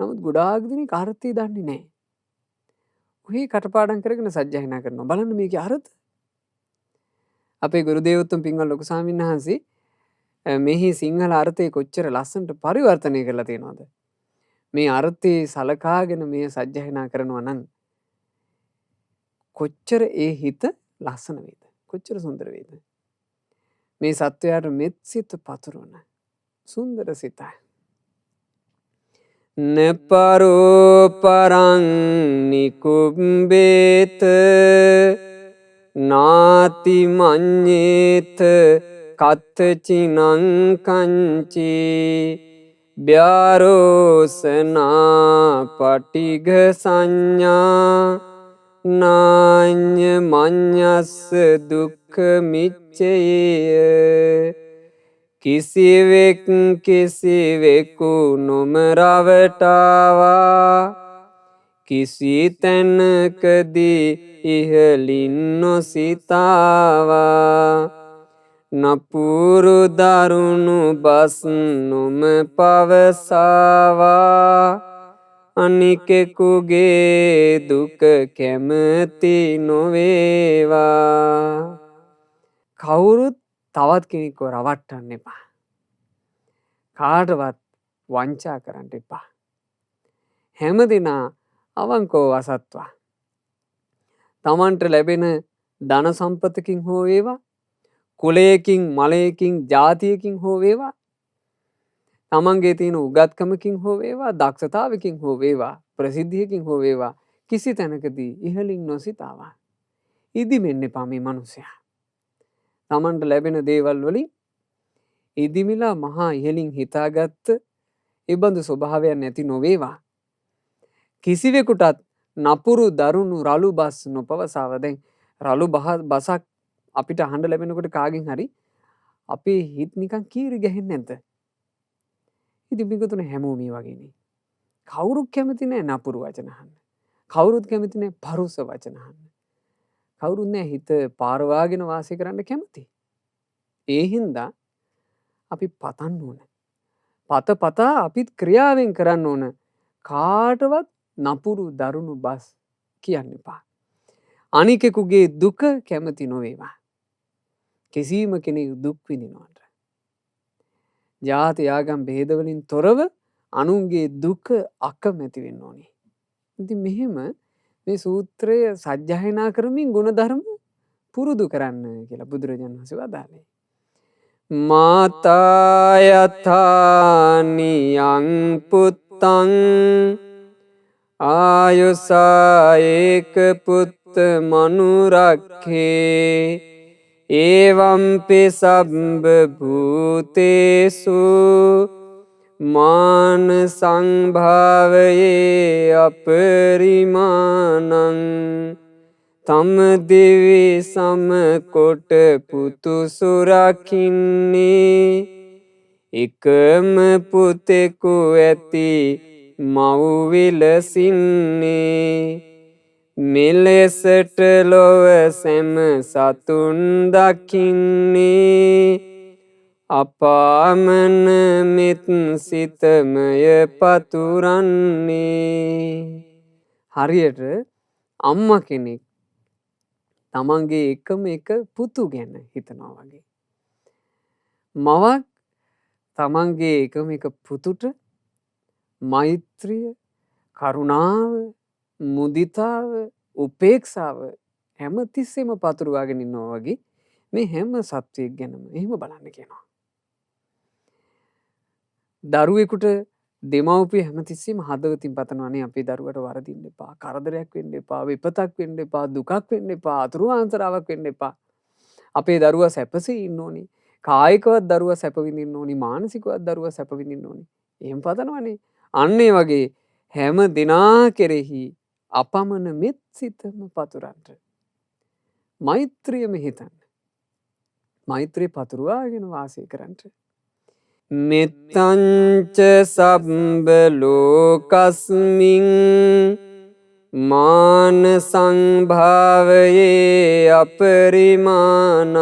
නමුත් ගොඩාක් දෙනෙක් අර්ථය දන්නේ නැහැ. ඔහි කටපාඩම් කරගෙන සජ්ජායනා කරනවා. බලන්න මේකේ අර්ථ. අපේ ගුරු දේවතුන් පින්වත් ලොකු ස්වාමීන් වහන්සේ මෙහි සිංහල අර්ථය කොච්චර ලස්සනට පරිවර්තනය කරලා තියෙනවද? මේ අර්ථයේ සලකාගෙන මේ සජ්ජායනා කරනවා නම් කොච්චර ඒ හිත ලස්සන වේද? කොච්චර සුන්දර වේද? මේ සත්වයාට මෙත් සිත පතුරවන සුන්දර සිතයි. නපරෝ පරං නිකුම්බේත නාති මඤ්ඤේත කත්තචිනං කංචි ව්‍යාරෝසනා පටිඝ සංඥා නාඤ්ඤ මඤ්ඤස්ස දුක්ඛ මිච්ඡේය කිසිවෙක් කිසිවෙකු නොම රවටාවා කිසි තැනකදී ඉහලින් නොසිතාවා නපුරු දරුණු බස් නොම පවසාවා අනිකෙකුගේ දුක කැමති නොවේවා. කවුරුත් තවත් කෙනෙක්ව රවට්ටන්න එපා. කාටවත් වංචා කරන්න එපා. හැමදෙනා අවංකව වසත්වා. තමන්ට ලැබෙන ධන සම්පතකින් හෝ වේවා, කුලයකින්, මලයකින්, ජාතියකින් හෝ වේවා, තමන්ගේ තියෙන උගත්කමකින් හෝ වේවා, දක්ෂතාවකින් හෝ වේවා, ප්‍රසිද්ධියකින් හෝ වේවා, කිසි තැනකදී ඉහලින් නොසිතාවා. ඉදිමෙන්න එපා මේ මිනිසයා. තමන්ට ලැබෙන දේවල් වලින් ඉදිමිලා මහා ඉහලින් හිතාගත්ත ඉබඳු ස්වභාවයක් නැති නොවේවා. කිසිවෙකුටත් නපුරු දරුණු රළු බස් නොපවසාව. දැන් රළු බසක් අපිට අහන්න ලැබෙනකොට කාගෙන් හරි අපේ හිත නිකන් කීරි ගහන්නේ නැද්ද? ඉතින් මේකතුනේ හැමෝම මේ වගේනේ. කවුරුත් කැමති නැහැ නපුරු වචන අහන්න. කවුරුත් කැමති නැහැ පරුස වචන අහන්න. කවුරුත් නැහැ හිත පාරවාගෙන වාසය කරන්න කැමති. ඒ හින්දා අපි පතන්න ඕන. පතා අපිත් ක්‍රියාවෙන් කරන්න ඕන. කාටවත් නපුරු දරුණු බස් කියන්න එපා. අනිකෙකුගේ දුක කැමති නොවේවා. කිසිම කෙනෙකු දුක් විඳිනවට. ජාති ආගම් භේදවලින් තොරව අනුන්ගේ දුක අකමැති වෙන්න ඕනේ. ඉතින් මෙහෙම මේ සූත්‍රය සජ්ජායනා කරමින් ගුණධර්ම පුරුදු කරන්න කියලා බුදුරජාණන් වහන්සේ වදාළේ. මාතා යථානියං පුත්තං ආයුසා ඒක පුත්ත මනුරක්ඛේ ඒවම්පි සබ්බ භූතේසු මාන සංභාවයේ අපරිමානං තම දිවි සමකොට පුතු සුරකින්නේ එකම පුතෙකු ඇති මව් විලසින්නේ මෙලෙසට ලොව සැම සතුන් දකින්නේ අපාමන මෙත් සිතමය පතුරන්නේ. හරියට අම්මා කෙනෙක් තමන්ගේ එකම එක පුතු ගැන හිතනවා වගේ. මවක් තමන්ගේ එකම එක පුතුට මෛත්‍රිය, කරුණාව, මුදිතාව, උපේක්ෂාව හැම තිස්සෙම පතුරවාගෙන ඉන්නවා වගේ මේ හැම සත්වයෙක් ගැනම එහෙම බලන්න කියනවා. දරුවෙකුට දෙමව්පිය හැමතිස්සෙම හදවතින් පතනවානේ අපේ දරුවට වරදින්න එපා, කරදරයක් වෙන්න එපා, විපතක් වෙන්න එපා, දුකක් වෙන්න එපා, අතුරු ආන්තරාවක් වෙන්න එපා. අපේ දරුවා සැපසේ ඉන්න ඕනේ. කායිකවත් දරුවා සැප විඳින්න ඕනේ, මානසිකවත් දරුවා සැප විඳින්න ඕනේ. එහෙම පතනවානේ. අන්න ඒ වගේ හැම දිනා කෙරෙහි අපමණ මෙත් සිතම පතුරන්ට. මෛත්‍රියම හිතන්න. මෛත්‍රිය පතුරවාගෙන වාසය කරන්නට. මෙත්තංච සබ්බ ලෝකස්මින් මාන සංභාවයේ අපරිමානං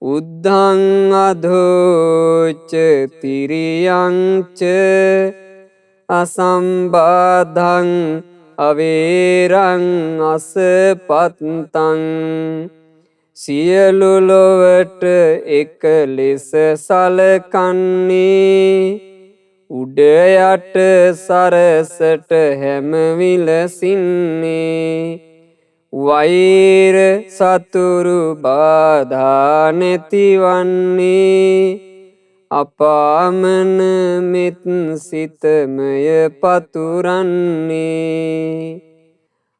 උද්ධං අධෝච තිරියංච අසම්බාධං අවේරං අසපත්තං සියලු ලොවට එක ලෙස සලකන්නේ උඩ යට සරසට හැම විලසින්නේ වෛර සතුරු බාධා නැතිවන්නේ අපාමන මෙත් සිතමය පතුරන්නේ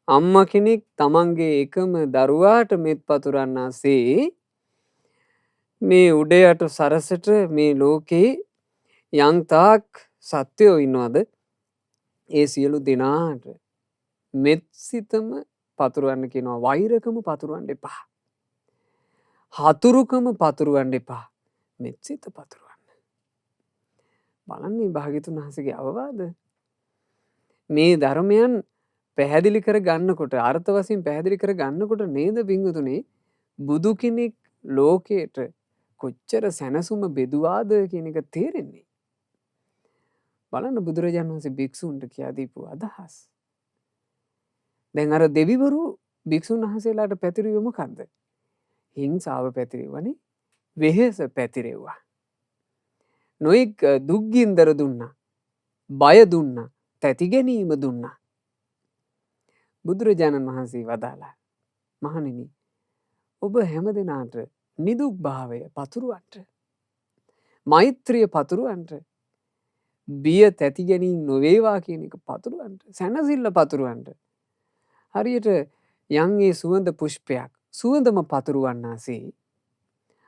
අම්මා කෙනෙක් තමන්ගේ එකම දරුවාට මෙත් පතුරන්නාසේ මේ උඩ යට සරසට මේ ලෝකේ යම්තාක් සත්වයෝ ඉන්නවද ඒ සියලු දෙනාට මෙත් සිතම පතුරවන්න කියනවා වෛරකම පතුරවන්න එපා. හතුරුකම පතුරවන්න එපා. මෙත් සිත පතුරවන්න. බලන්න භාග්‍යතුන් වහන්සේගේ අවවාද. මේ ධර්මයන් පැහැදිලි කර ගන්නකොට අර්ථ වශයෙන් පැහැදිලි කර ගන්නකොට නේද පින්වතුනි බුදු කෙනෙක් ලෝකයට කොච්චර සැනසුම බෙදුවාද කියන එක තේරෙන්නේ. බලන්න බුදුරජාණන් වහන්සේ භික්ෂුන්ට කියා දීපු අදහස්. දැන් අර දෙවිවරු භික්ෂුන් වහන්සේලාට පැතිරුවේ මොකද්ද? හිංසාව පැතිරෙවනේ, වෙහෙස පැතිරෙව්වා. නොඑක් දුක්ගින්දර දුන්නා, බය දුන්නා, තැති ගැනීම දුන්නා. බුදුරජාණන් වහන්සේ වදාලා මහණෙනි ඔබ හැමදෙනාට නිදුක් භාවය පතුරවන්න, මෛත්‍රිය පතුරවන්න, බිය තැති ගැනීම නොවේවා කියන එක පතුරවන්න, සැනසෙල්ල පතුරවන්න. හරියට යන්ගේ සුවඳ පුෂ්පයක් සුවඳම පතුරවන්නාසේ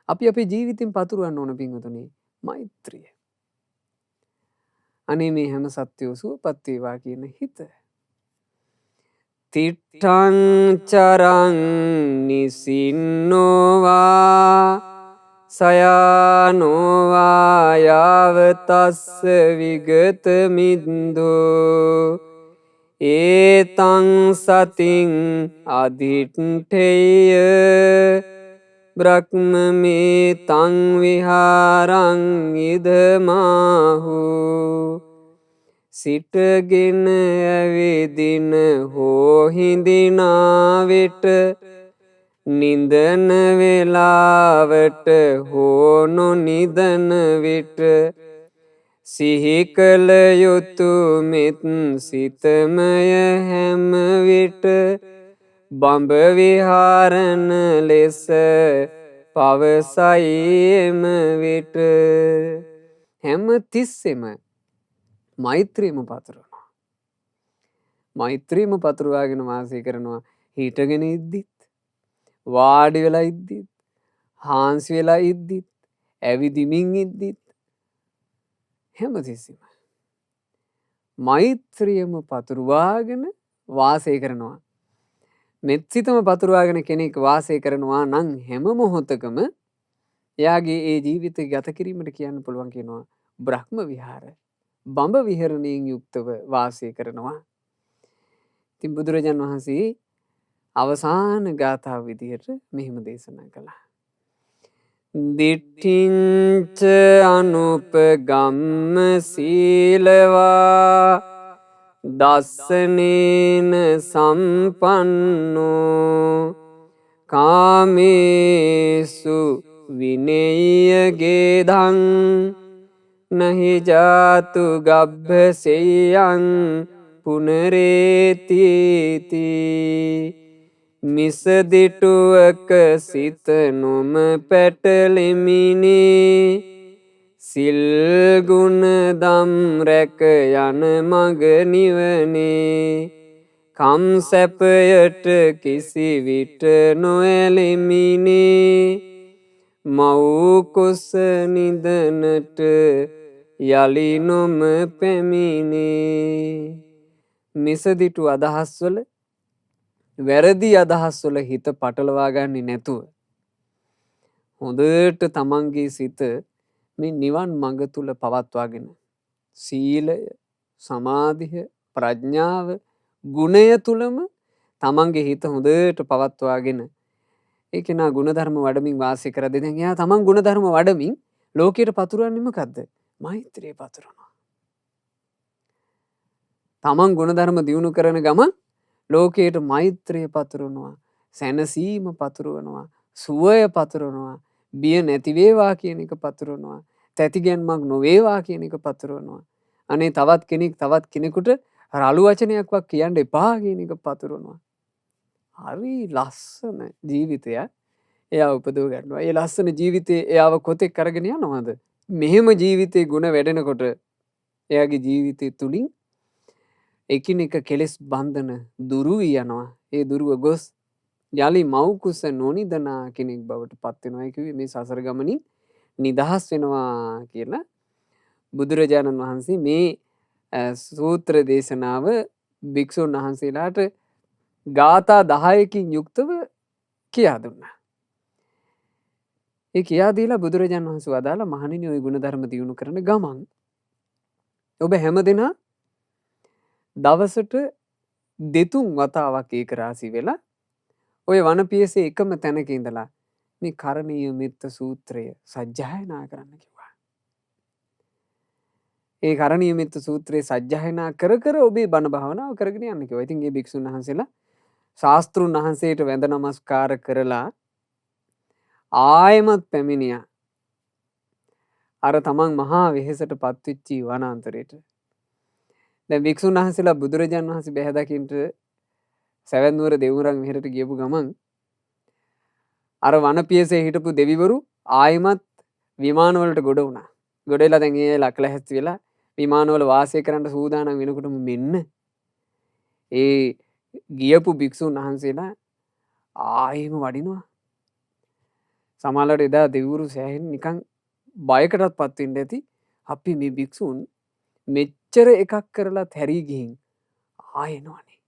අපි අපේ ජීවිතෙන් පතුරවන්න ඕන පින්වතුනි මෛත්‍රිය. අනේ මේ හැම සත්වයෝ සුවපත් වේවා කියන හිත. තිට්ඨං චරං නිසින්නෝවා සයානෝවා යාවතස්ස විගත මින්දෝ ඒතං සතින් අදිට්ඨේය බ්‍රහ්මමේ තං විහාරං ඉදමාහු සිටගෙන ඇවිදින හෝ හිඳිනා විට නිදන වේලාවට හෝ නොනිදන විට සිහි කළ යුතු මෙත් සිතමය හැම විට බඹ විහාරණ ලෙස පවසයි එම විට. හැම තිස්සෙම මෛත්‍රියම පතුරවනවා. මෛත්‍රියම පතුරවාගෙන වාසය කරනවා. හිටගෙන ඉද්දිත්, වාඩි වෙලා ඉද්දිත්, හාන්සි වෙලා ඉද්දිත්, ඇවිදිමින් ඉද්දිත් හැමතිස්සෙම මෛත්‍රියම පතුරවාගෙන වාසය කරනවා. මෙත් සිතම පතුරවාගෙන කෙනෙක් වාසය කරනවා නම් හැම මොහොතකම එයාගේ ඒ ජීවිතය ගත කිරීමට කියන්න පුළුවන් කියනවා බ්‍රහ්ම විහාර, බඹ විහරණයෙන් යුක්තව වාසය කරනවා. ඉතින් බුදුරජාණන් වහන්සේ අවසාන ගාථාව විදිහට මෙහෙම දේශනා කළා. දිට්ඨිංච අනුපගම්ම සීලවා දස්සනේන සම්පන්නෝ කාමේසු විනේයගේ ධං නහි ජාතු ගබ්බසෙයං පුනරේතිති මිසදිටුවක සිත නොම පැටලෙමිනේ සිල් ගුණ දම් රැක යන මග නිවනේ කම් සැපයට කිසි විට නොඇලෙමිනේ මව් කුස නිදනට යලි නොම පැමිණේ. මිසදිටු අදහස්වල වැරදි අදහස්වල හිත පටලවා ගන්නේ නැතුව හොඳට තමන්ගේ සිත මේ නිවන් මඟ තුල පවත්වාගෙන සීලය, සමාධිය, ප්‍රඥාව, ගුණය තුලම තමන්ගේ හිත හොඳට පවත්වාගෙන ඒ කෙනා ගුණධර්ම වඩමින් වාසය කරද්දී දැන් එයා තමන් ගුණධර්ම වඩමින් ලෝකයට පතුරවන්නේ මොකද්ද? මෛත්‍රිය පතුරවනවා. තමන් ගුණධර්ම දියුණු කරන ගමන් ලෝකයට මෛත්‍රිය පතුරවනවා, සැනසීම පතුරවනවා, සුවය පතුරවනවා, බිය නැති වේවා කියන එක පතුරවනවා, තැතිගැන්මක් නොවේවා කියන එක පතුරවනවා. අනේ තවත් කෙනෙකුට රළු වචනයක්වත් කියන්න එපා කියන එක පතුරවනවා. හරි ලස්සන ජීවිතයක් එයා උපදව ගන්නවා. ඒ ලස්සන ජීවිතේ එයාව කොතෙක් අරගෙන යනවද? මෙහෙම ජීවිතේ ගුණ වැඩෙනකොට එයාගේ ජීවිතය තුලින් එකිනෙක කෙලෙස් බන්ධන දුරු වී යනවා. ඒ දුරුව ගොස් යලි මව් කුස නොනිදනා කෙනෙක් බවට පත් වෙනවා. ඒ කිව්වේ මේ සසර ගමනින් නිදහස් වෙනවා කියලා බුදුරජාණන් වහන්සේ මේ සූත්‍ර දේශනාව භික්ෂුන් වහන්සේලාට ගාථා 10කින් යුක්තව කියා දුන්නා. ඒ කියා දීලා බුදුරජාණන් වහන්සේ වදාලා මහණෙනි ඔය ගුණධර්ම දියුණු කරන ගමන් ඔබ හැමදෙනා දවසට 2 වතාවක් ඒක රාශි වෙලා ඔය වනපියසේ එකම තැනක ඉඳලා මේ කරණීය මෙත්ත සූත්‍රය සජ්ජායනා කරන්න කිව්වා. ඒ කරණීය මෙත්ත සූත්‍රය සජ්ජායනා කර කර ඔබේ බණ භාවනාව කරගෙන යන්න කිව්වා. ඉතින් මේ භික්ෂුන් වහන්සේලා ශාස්ත්‍රුන් වහන්සේට වැඳ නමස්කාර කරලා ආයමත් පැමිණියා. අර තමන් මහා වෙහෙසට පත්වෙච්චි වනාන්තරයට. දැන් භික්ෂුන් වහන්සේලා බුදුරජාණන් වහන්සේ බැහැ දකින්නට සැවැන්නුවර දෙවුරන් මෙහෙරට ගියපු ගමන් අර වනපියසේ හිටපු දෙවිවරු ආයමත් විමානවලට ගොඩ වුණා. ගොඩ වෙලා දැන් ඒ ලක්ලැහැස්ති වෙලා විමානවල වාසය කරන්න සූදානම් වෙනකොටම මෙන්න ඒ ගියපු භික්ෂුන් වහන්සේලා ආයෙම වඩිනවා. සමහරවිට එදා දෙවිවරු සෑහෙන නිකන් බයකටත් පත් වෙන්න ඇති. අපි මේ භික්ෂුන් මෙච්චර එකක් කරලත් හැරී ගිහින් ආයෙනවනේ.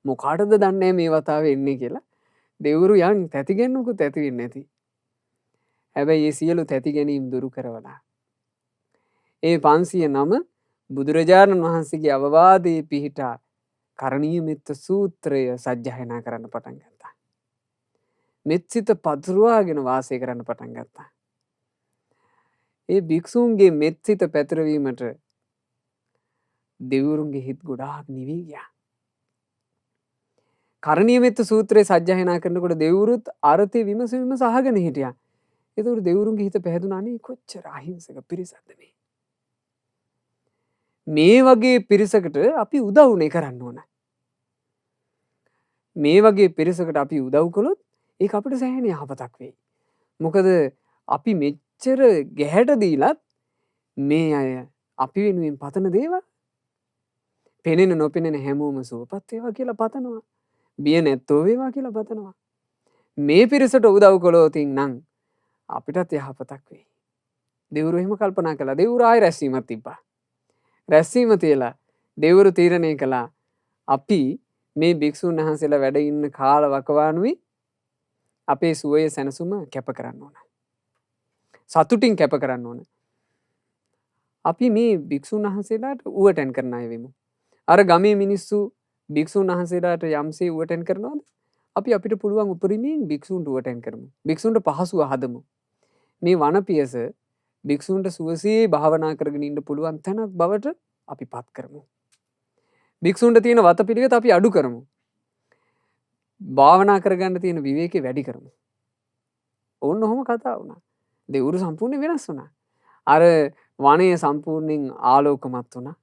මොකාටද දන්නේ මේ වතාවේ එන්නේ කියලා. දෙවිවරු යන් තැති ගැන්නකොත් ඇති වෙන්නේ නැති. හැබැයි මේ සියලු තැති ගැනීම් දුරු කරවලා ඒ 509 බුදුරජාණන් වහන්සේගේ අවවාදයේ පිහිටා කරණීය මෙත්ත සූත්‍රය සජ්ජායනා කරන්න පටන් ගත්තා. මෙත්සිත පතුරවාගෙන වාසය කරන්න පටන් ගත්තා. ඒ භික්ෂූන්ගේ මෙත්සිත පැතිරවීමට දෙවිවරුන්ගේ හිත් ගොඩාක් නිවී ගියා. කරණීය මෙත්ත සූත්‍රය සජ්ජායනා කරනකොට දෙවිවරුත් අර්ථය විමස අහගෙන හිටියා. ඒතකොට දෙවිවරුන්ගේ හිත පැහැදුනා අනේ කොච්චර අහිංසක පිරිසක්ද මේ. මේ වගේ පිරිසකට අපි උදව්නේ කරන්න ඕන. මේ වගේ පිරිසකට අපි උදව් කළොත් ඒක අපිට සෑහෙන යහපතක් වෙයි. මොකද අපි මෙච්චර ගැහැට දීලත් මේ අය අපි වෙනුවෙන් පතන දේවල් පෙනෙන නොපෙනෙන හැමෝම සුවපත් වේවා කියලා පතනවා. බිය නැත්තෝ වේවා කියලා පතනවා. මේ පිරිසට උදව් කළොත් නම් අපිටත් යහපතක් වෙයි. දෙවිවරු එහෙම කල්පනා කළා. දෙවිවරු ආයෙ රැස්වීමක් තිබ්බා. රැස්වීම තියලා දෙවිවරු තීරණය කළා අපි මේ භික්ෂුන් වහන්සේලා වැඩ ඉන්න කාල වකවානුවේ අපේ සුවය සැනසුම කැප කරන්න ඕන. සතුටින් කැප කරන්න ඕන. අපි මේ භික්ෂුන් වහන්සේලාට උවටෙන් කරන අය වෙමු. අර ගමේ මිනිස්සු භික්ෂුන් වහන්සේලාට යම්සේ උවටෙන් කරනවද? අපි අපිට පුළුවන් උපරිමයෙන් භික්ෂුන්ට උවටෙන් කරමු. භික්ෂුන්ට පහසුව හදමු. මේ වනපියස භික්ෂුන්ට සුවසේ භාවනා කරගෙන ඉන්න පුළුවන් තැනක් බවට අපි පත් කරමු. භික්ෂුන්ට තියෙන වතපිළිවෙත අපි අඩු කරමු. භාවනා කරගන්න තියෙන විවේකේ වැඩි කරමු. ඕන්න ඔහොම කතා වුණා. දෙවිවරු සම්පූර්ණයෙන් වෙනස් වුණා. අර වනය සම්පූර්ණයෙන් ආලෝකමත් වුණා.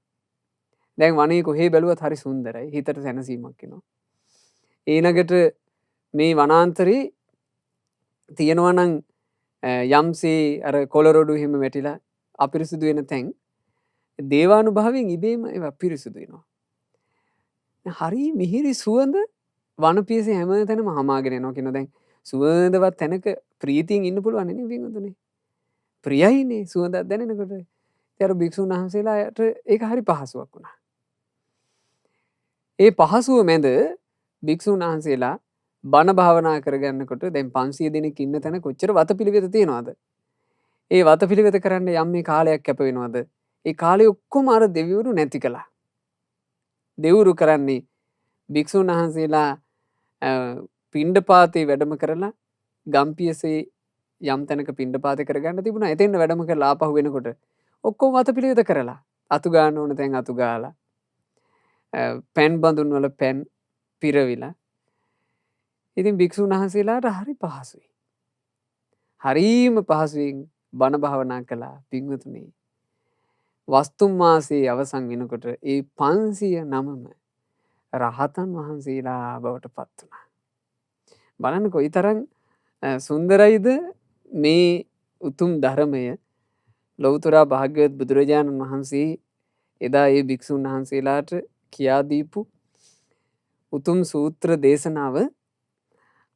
දැන් වනයේ කොහේ බැලුවත් හරි සුන්දරයි. හිතට සැනසීමක් එනවා. ඊනකට මේ වනාන්තරේ තියෙනවා නම් යම්සේ අර කොළරොඩු එහෙම වැටිලා අපිරිසුදු වෙන තැන් දේවානුභාවයෙන් ඉබේම ඒවා පිරිසුදු වෙනවා. හරි මිහිරි සුවඳ වනපියසේ හැම තැනම හමාගෙන යනවා කියන දැන් සුවඳවත් තැනක ප්‍රීතියෙන් ඉන්න පුළුවන් නේ වින්දුනේ. ප්‍රියයිනේ සුවඳක් දැනෙනකොට. ඒතර භික්ෂුන් වහන්සේලාට ඒක හරි පහසුවක් වුණා. ඒ පහසුව මැද භික්ෂුන් වහන්සේලා බණ භාවනා කරගන්නකොට දැන් 500 දෙනෙක් ඉන්න තැන කොච්චර වතපිළිවෙත තියෙනවද? ඒ වතපිළිවෙත කරන්න යම් මේ කාලයක් කැප වෙනවද? ඒ කාලේ ඔක්කොම අර දෙවිවරු නැති කළා. දෙවිවරු කරන්නේ භික්ෂුන් වහන්සේලා පිණ්ඩපාතේ වැඩම කරලා ගම්පියසේ යම් තැනක පිණ්ඩපාතේ කරගන්න තිබුණා. එතෙන් වැඩම කරලා ආපහු වෙනකොට ඔක්කොම වතපිළිවෙත කරලා අතු ගන්න ඕන තැන් අතු ගාලා පැන් බඳුන් වල පැන් පිරවිලා. ඉතින් භික්ෂුන් වහන්සේලාට හරි පහසුයි. හරීම පහසුවෙන් බණ භාවනා කළා පින්වතුනි. වස්තුම් මාසයේ අවසන් වෙනකොට ඒ 509ම රහතන් වහන්සේලා බවට පත් වුණා. බලන්න කොයිතරම් සුන්දරයිද මේ උතුම් ධර්මය. ලෞතර භාග්‍යවත් බුදුරජාණන් වහන්සේ එදා ඒ භික්ෂුන් වහන්සේලාට කියා දීපු උතුම් සූත්‍ර දේශනාව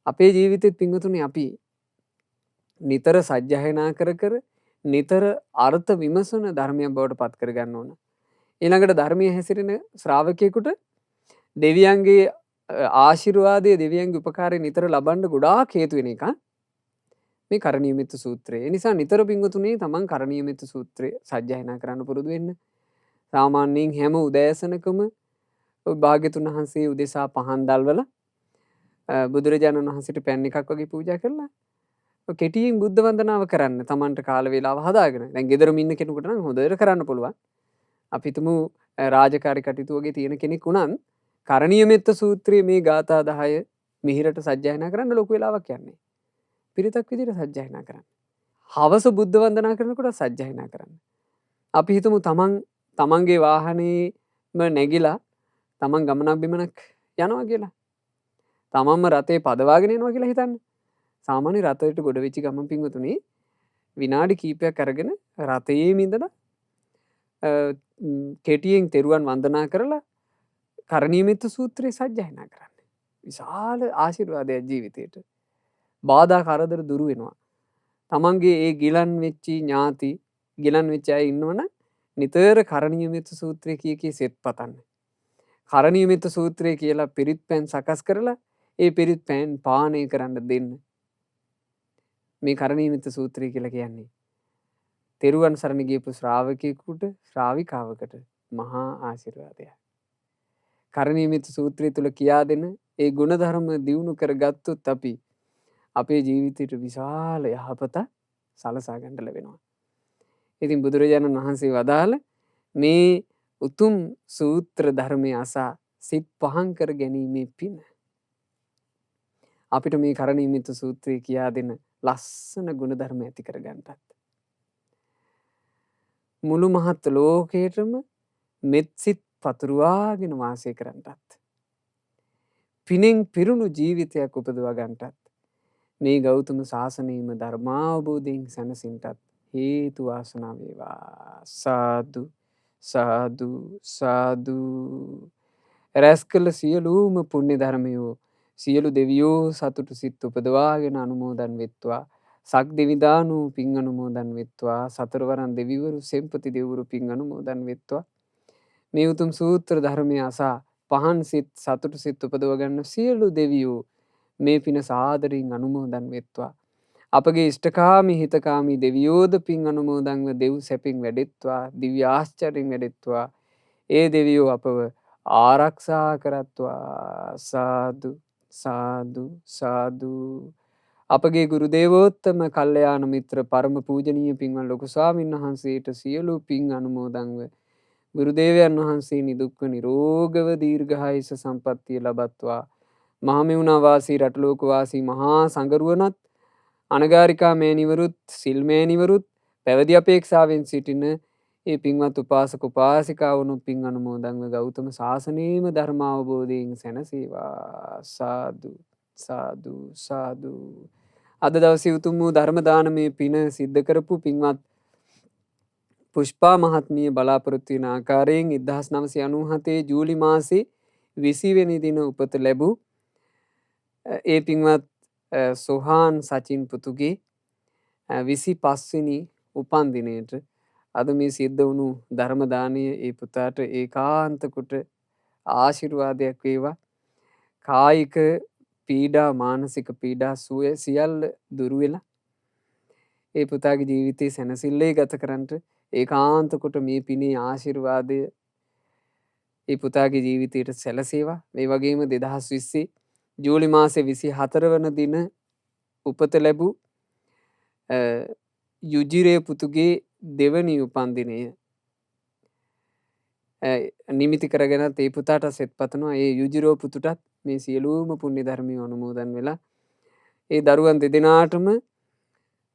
අපේ ජීවිතෙත් පින්වතුනි අපි නිතර සජ්ජායනා කර නිතර අර්ථ විමසන ධර්මයක් බවට පත් කරගන්න ඕන. ඊළඟට ධර්මයේ හැසිරෙන ශ්‍රාවකයෙකුට දෙවියන්ගේ ආශිර්වාදයේ දෙවියන්ගේ උපකාරය නිතර ලබන්න ගොඩාක් හේතු වෙන එක මේ කරණීයමෙත්ත සූත්‍රය. ඒ නිසා නිතර පින්වතුනි තමන් කරණීයමෙත්ත සූත්‍රය සජ්ජායනා කරන්න පුරුදු වෙන්න. සාමාන්‍යයෙන් හැම උදෑසනකම භාග්‍යතුන් වහන්සේ උදෙසා පහන් දැල්වලා බුදුරජාණන් වහන්සේට පැන් එකක් වගේ පූජා කරලා කෙටියෙන් බුද්ධ වන්දනාව කරන්න තමන්ට කාල වේලාව හදාගෙන. දැන් ගෙදරම ඉන්න කෙනෙකුට නම් හොඳට කරන්න පුළුවන්. අපි හිතමු රාජකාරී කටයුතු වගේ තියෙන කෙනෙක් වුණත් කරණීයමෙත්ත සූත්‍රයේ මේ ගාථා 10 මිහිරට සජ්ජායනා කරන්න ලොකු වෙලාවක් යන්නේ. පිරිතක් විදිහට සජ්ජායනා කරන්න. හවස බුද්ධ වන්දනා කරනකොට සජ්ජායනා කරන්න. අපි හිතමු තමන්ගේ වාහනේම නැගිලා තමන් ගමනක් බිමනක් යනවා කියලා. තමන්ම රථේ පදවාගෙන යනවා කියලා හිතන්න. සාමාන්‍ය රථයට ගොඩ වෙච්ච ගමන් පින්වතුනි විනාඩි කිහිපයක් අරගෙන රථයේම ඉඳලා කෙටියෙන් තෙරුවන් වන්දනා කරලා කරණීයමෙත්ත සූත්‍රය සජ්ජායනා කරන්න. විශාල ආශිර්වාදයක් ජීවිතේට. බාධා කරදර දුරු වෙනවා. තමන්ගේ ඒ ගිලන් වෙච්චි ඥාති ගිලන් වෙච්ච අය ඉන්නවනම් නිතර කරණීයමෙත්ත සූත්‍රය කී සෙත් පතන්න. කරණීයමෙත්ත සූත්‍රය කියලා පිරිත් පැන් සකස් කරලා ඒ පිරිත් පැන් පානය කරන්න දෙන්න. මේ කරණීයමෙත්ත සූත්‍රය කියලා කියන්නේ තෙරුවන් සරණ ගියපු ශ්‍රාවකයෙකුට ශ්‍රාවිකාවකට මහා ආශිර්වාදයක්. කරණීයමෙත්ත සූත්‍රය තුල කියා දෙන ඒ ගුණධර්ම දියුණු කරගත්තොත් අපි අපේ ජීවිතයට විශාල යහපත සලසා ගන්න ලැබෙනවා. ඉතින් බුදුරජාණන් වහන්සේ වදාළ මේ උතුම් සූත්‍ර ධර්මයේ අසා සිත් පහන් කර ගැනීමේ පින අපිට මේ කරණීයමෙත්ත සූත්‍රය කියා දෙන ලස්සන ගුණධර්ම ඇති කර ගන්නටත් මුළු මහත් ලෝකයටම මෙත් සිත් පතුරවාගෙන වාසය කරන්නටත් පිනෙන් පිරුණු ජීවිතයක් උපදවා ගන්නටත් මේ ගෞතම ශාසනයේම ධර්මාවබෝධයෙන් සැනසෙන්නටත් හේතු වාසනා වේවා. සාදු සාදු සාදු. රැස් කළ සියලුම පුණ්‍ය ධර්මයෝ සියලු දෙවියෝ සතුටු සිත් උපදවාගෙන අනුමෝදන් වෙත්වා. සක් දෙවිදානු පින් අනුමෝදන් වෙත්වා. සතරවරන් දෙවිවරු සෙම්පති දෙවිවරු පින් අනුමෝදන් වෙත්වා. මේ උතුම් සූත්‍ර ධර්මය අසා පහන් සිත් සතුටු සිත් උපදව ගන්න සියලු දෙවියෝ මේ පින සාදරයෙන් අනුමෝදන් වෙත්වා. අපගේ ඉෂ්ඨකාමී හිතකාමී දෙවියෝද පින් අනුමෝදන්ව දෙව් සැපින් වැඩෙත්වා. දිව්‍ය ආශ්චර්යෙන් වැඩෙත්වා. ඒ දෙවියෝ අපව ආරක්ෂා කරත්වා. සාදු සාදු සාදු. අපගේ ගුරු දේවෝත්තම කල්යාණ මිත්‍ර පරම පූජනීය පින්වත් ලොකු ස්වාමීන් වහන්සේට සියලු පින් අනුමෝදන්ව ගුරුදේවයන් වහන්සේ නිදුක්ව නිරෝගව දීර්ඝායුෂ සම්පන්නිය ලබත්වා. මහමෙවුනා වාසී රටලෝක වාසී මහා සංගරුවනත් අනගාരികා මේනිවරුත් සිල් මේනිවරුත් පැවිදි අපේක්ෂාවෙන් සිටින ඒ පින්වත් උපාසක උපාසිකාවණු පින් අනුමෝදන්ව ගෞතම ශාසනයේම ධර්මාවබෝධයෙන් සැනසේවා. සාදු සාදු සාදු. අද දවසේ උතුම් වූ ධර්ම දානමේ පින සිද්ධ කරපු පින්වත් පුෂ්පා මහත්මිය බලාපොරොත්තු වෙන ආකාරයෙන් 1997 ජූලි මාසේ 20 වෙනි දින උපත ලැබූ ඒ පින්වත් සොහාන් සචින් පුතුගේ 25 වෙනි උපන් දිනයට අද මේ සිද්ධ වුණු ධර්ම දානය ඒ පුතාට ඒකාන්ත කොට ආශිර්වාදයක් වේවා. කායික පීඩා මානසික පීඩා සියල්ල දුරු වෙලා ඒ පුතාගේ ජීවිතේ සැනසෙල්ලේ ගත කරන්නට ඒකාන්ත කොට මේ පිනේ ආශිර්වාදය ඒ පුතාගේ ජීවිතයට සැලසේවා. මේ වගේම 2020 ජූලි මාසේ 24 වන දින උපත ලැබූ යුජිරේ පුතුගේ දෙවනි උපන් දිනය නිමිති කරගෙනත් ඒ පුතාට සෙත් පතනවා. ඒ යුජිරෝ පුතුටත් මේ සියලුම පුණ්‍ය ධර්මය අනුමෝදන් වෙලා ඒ දරුවන් දෙදෙනාටම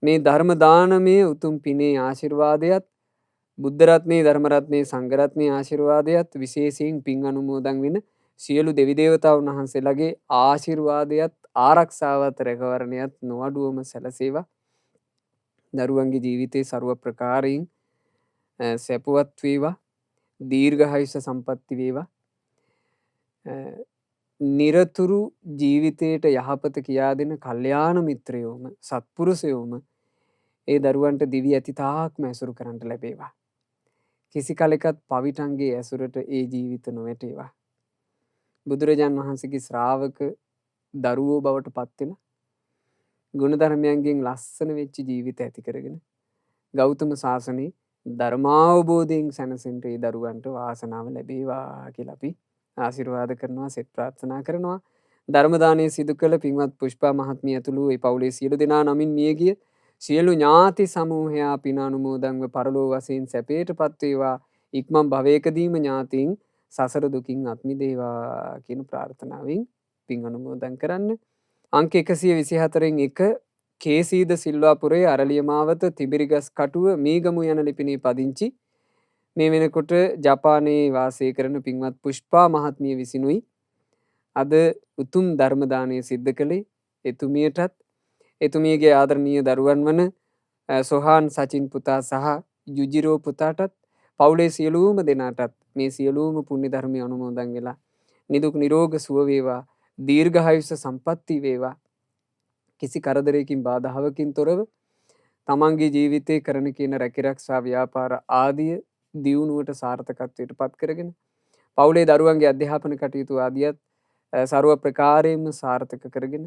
මේ ධර්ම දානමය උතුම් පිනේ ආශිර්වාදයත් බුද්ධ රත්නේ ධර්ම රත්නේ සංඝ රත්නේ ආශිර්වාදයත් විශේෂයෙන් පින් අනුමෝදන් වෙන සියලු දෙවි දේවතාවුන් වහන්සේලාගේ ආශිර්වාදයත් ආරක්ෂාවත් රැකවරණයත් නොඅඩුවම සැලසේවා. දරුවන්ගේ ජීවිතේ ਸਰව ප්‍රකාරයෙන් සැපවත් වේවා. දීර්ඝායුෂ සම්පatti වේවා. නිරතුරු ජීවිතයට යහපත කියා දෙන කල්යාණ මිත්‍රයෝම සත්පුරුෂයෝම ඒ දරුවන්ට දිවි ඇති තාක්ම ඇසුරු කරන්නට ලැබේවා. කිසි කලෙකත් පවිටන්ගේ ඇසුරට ඒ ජීවිත නොවැටේවා. බුදුරජාන් වහන්සේගේ ශ්‍රාවක දරුවෝ බවට පත්වෙන ගුණධර්මයන්ගෙන් ලස්සන වෙච්ච ජීවිත ඇති කරගෙන ගෞතම ශාසනයේ ධර්මාවබෝධයෙන් සැනසෙන්ට ඒ දරුවන්ට වාසනාව ලැබේවා කියලා අපි ආශිර්වාද කරනවා සෙත් ප්‍රාර්ථනා කරනවා. ධර්ම දානය සිදු කළ පින්වත් පුෂ්පා මහත්මිය ඇතුළු ඒ පවුලේ සියලු දෙනා නමින් මියගිය සියලු ඥාති සමූහයා පින අනුමෝදන්ව පරලෝ වශයෙන් සැපයටපත් වේවා. ඉක්මන් භවයකදීම ඥාතීන් සසර දුකින් අත් මිදේවා කියන ප්‍රාර්ථනාවෙන් පින් අනුමෝදන් කරන්න. අංක 124න් 1 කේසීද සිල්වාපුරේ අරලිය මාවත තිබිරිගස් කටුව මීගමු යන ලිපිනේ පදිංචි මේ වෙනකොට ජපානයේ වාසය කරන පින්වත් පුෂ්පා මහත්මිය විසිනුයි අද උතුම් ධර්ම දානය සිද්ධ කළේ. එතුමියටත් එතුමියගේ ආදරණීය දරුවන් වන සොහාන් සචින් පුතා සහ යුජිරෝ පුතාටත් පවුලේ සියලුම දෙනාටත් මේ සියලුම පුණ්‍ය ධර්මය අනුමෝදන් වෙලා නිදුක් නිරෝග සුව වේවා. දීර්ඝායුෂ සම්පatti වේවා. කිසි කරදරයකින් බාධාවකින් තොරව තමන්ගේ ජීවිතේ කරන කියන රැකිරක්ෂා ව්‍යාපාර ආදිය දියුණුවට සාර්ථකත්වයට පත් කරගෙන පවුලේ දරුවන්ගේ අධ්‍යාපන කටයුතු ආදියත් ਸਰව ප්‍රකාරයෙන්ම සාර්ථක කරගෙන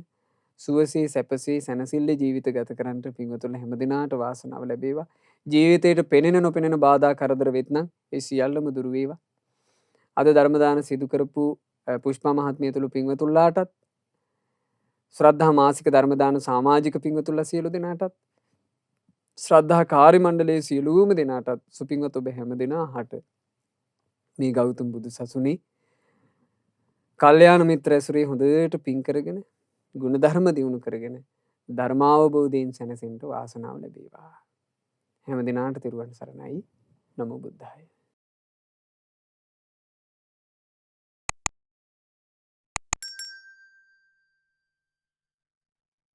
සුවසේ සැපසේ සැනසෙල්ලේ ජීවිත ගත කරන්නට පින්වතුන් හැම දිනාට වාසනාව ලැබේවා. ජීවිතේට පෙනෙන නොපෙනෙන බාධා කරදර වෙත්නම් ඒ සියල්ලම දුරු වේවා. අද ධර්ම දාන සිදු කරපු පුෂ්පා මහත්මිය තුළු පින්වතුන්ලාටත් ශ්‍රද්ධා මාසික ධර්ම දාන සමාජික පින්වතුන්ලා සියලු දෙනාටත් ශ්‍රද්ධා කාර්ය මණ්ඩලයේ සියලුම දෙනාටත් සුපින්වත් ඔබ හැම දෙනාට මේ ගෞතම බුදු සසුනේ කල්යාණ මිත්‍ර ඇසුරේ හොඳට පින් කරගෙන ගුණධර්ම දියුණු කරගෙන ධර්මාවබෝධයෙන් සැනසෙන්න වාසනාව ලැබේවා. හැම දිනාට තෙරුවන් සරණයි. නමෝ බුද්ධාය.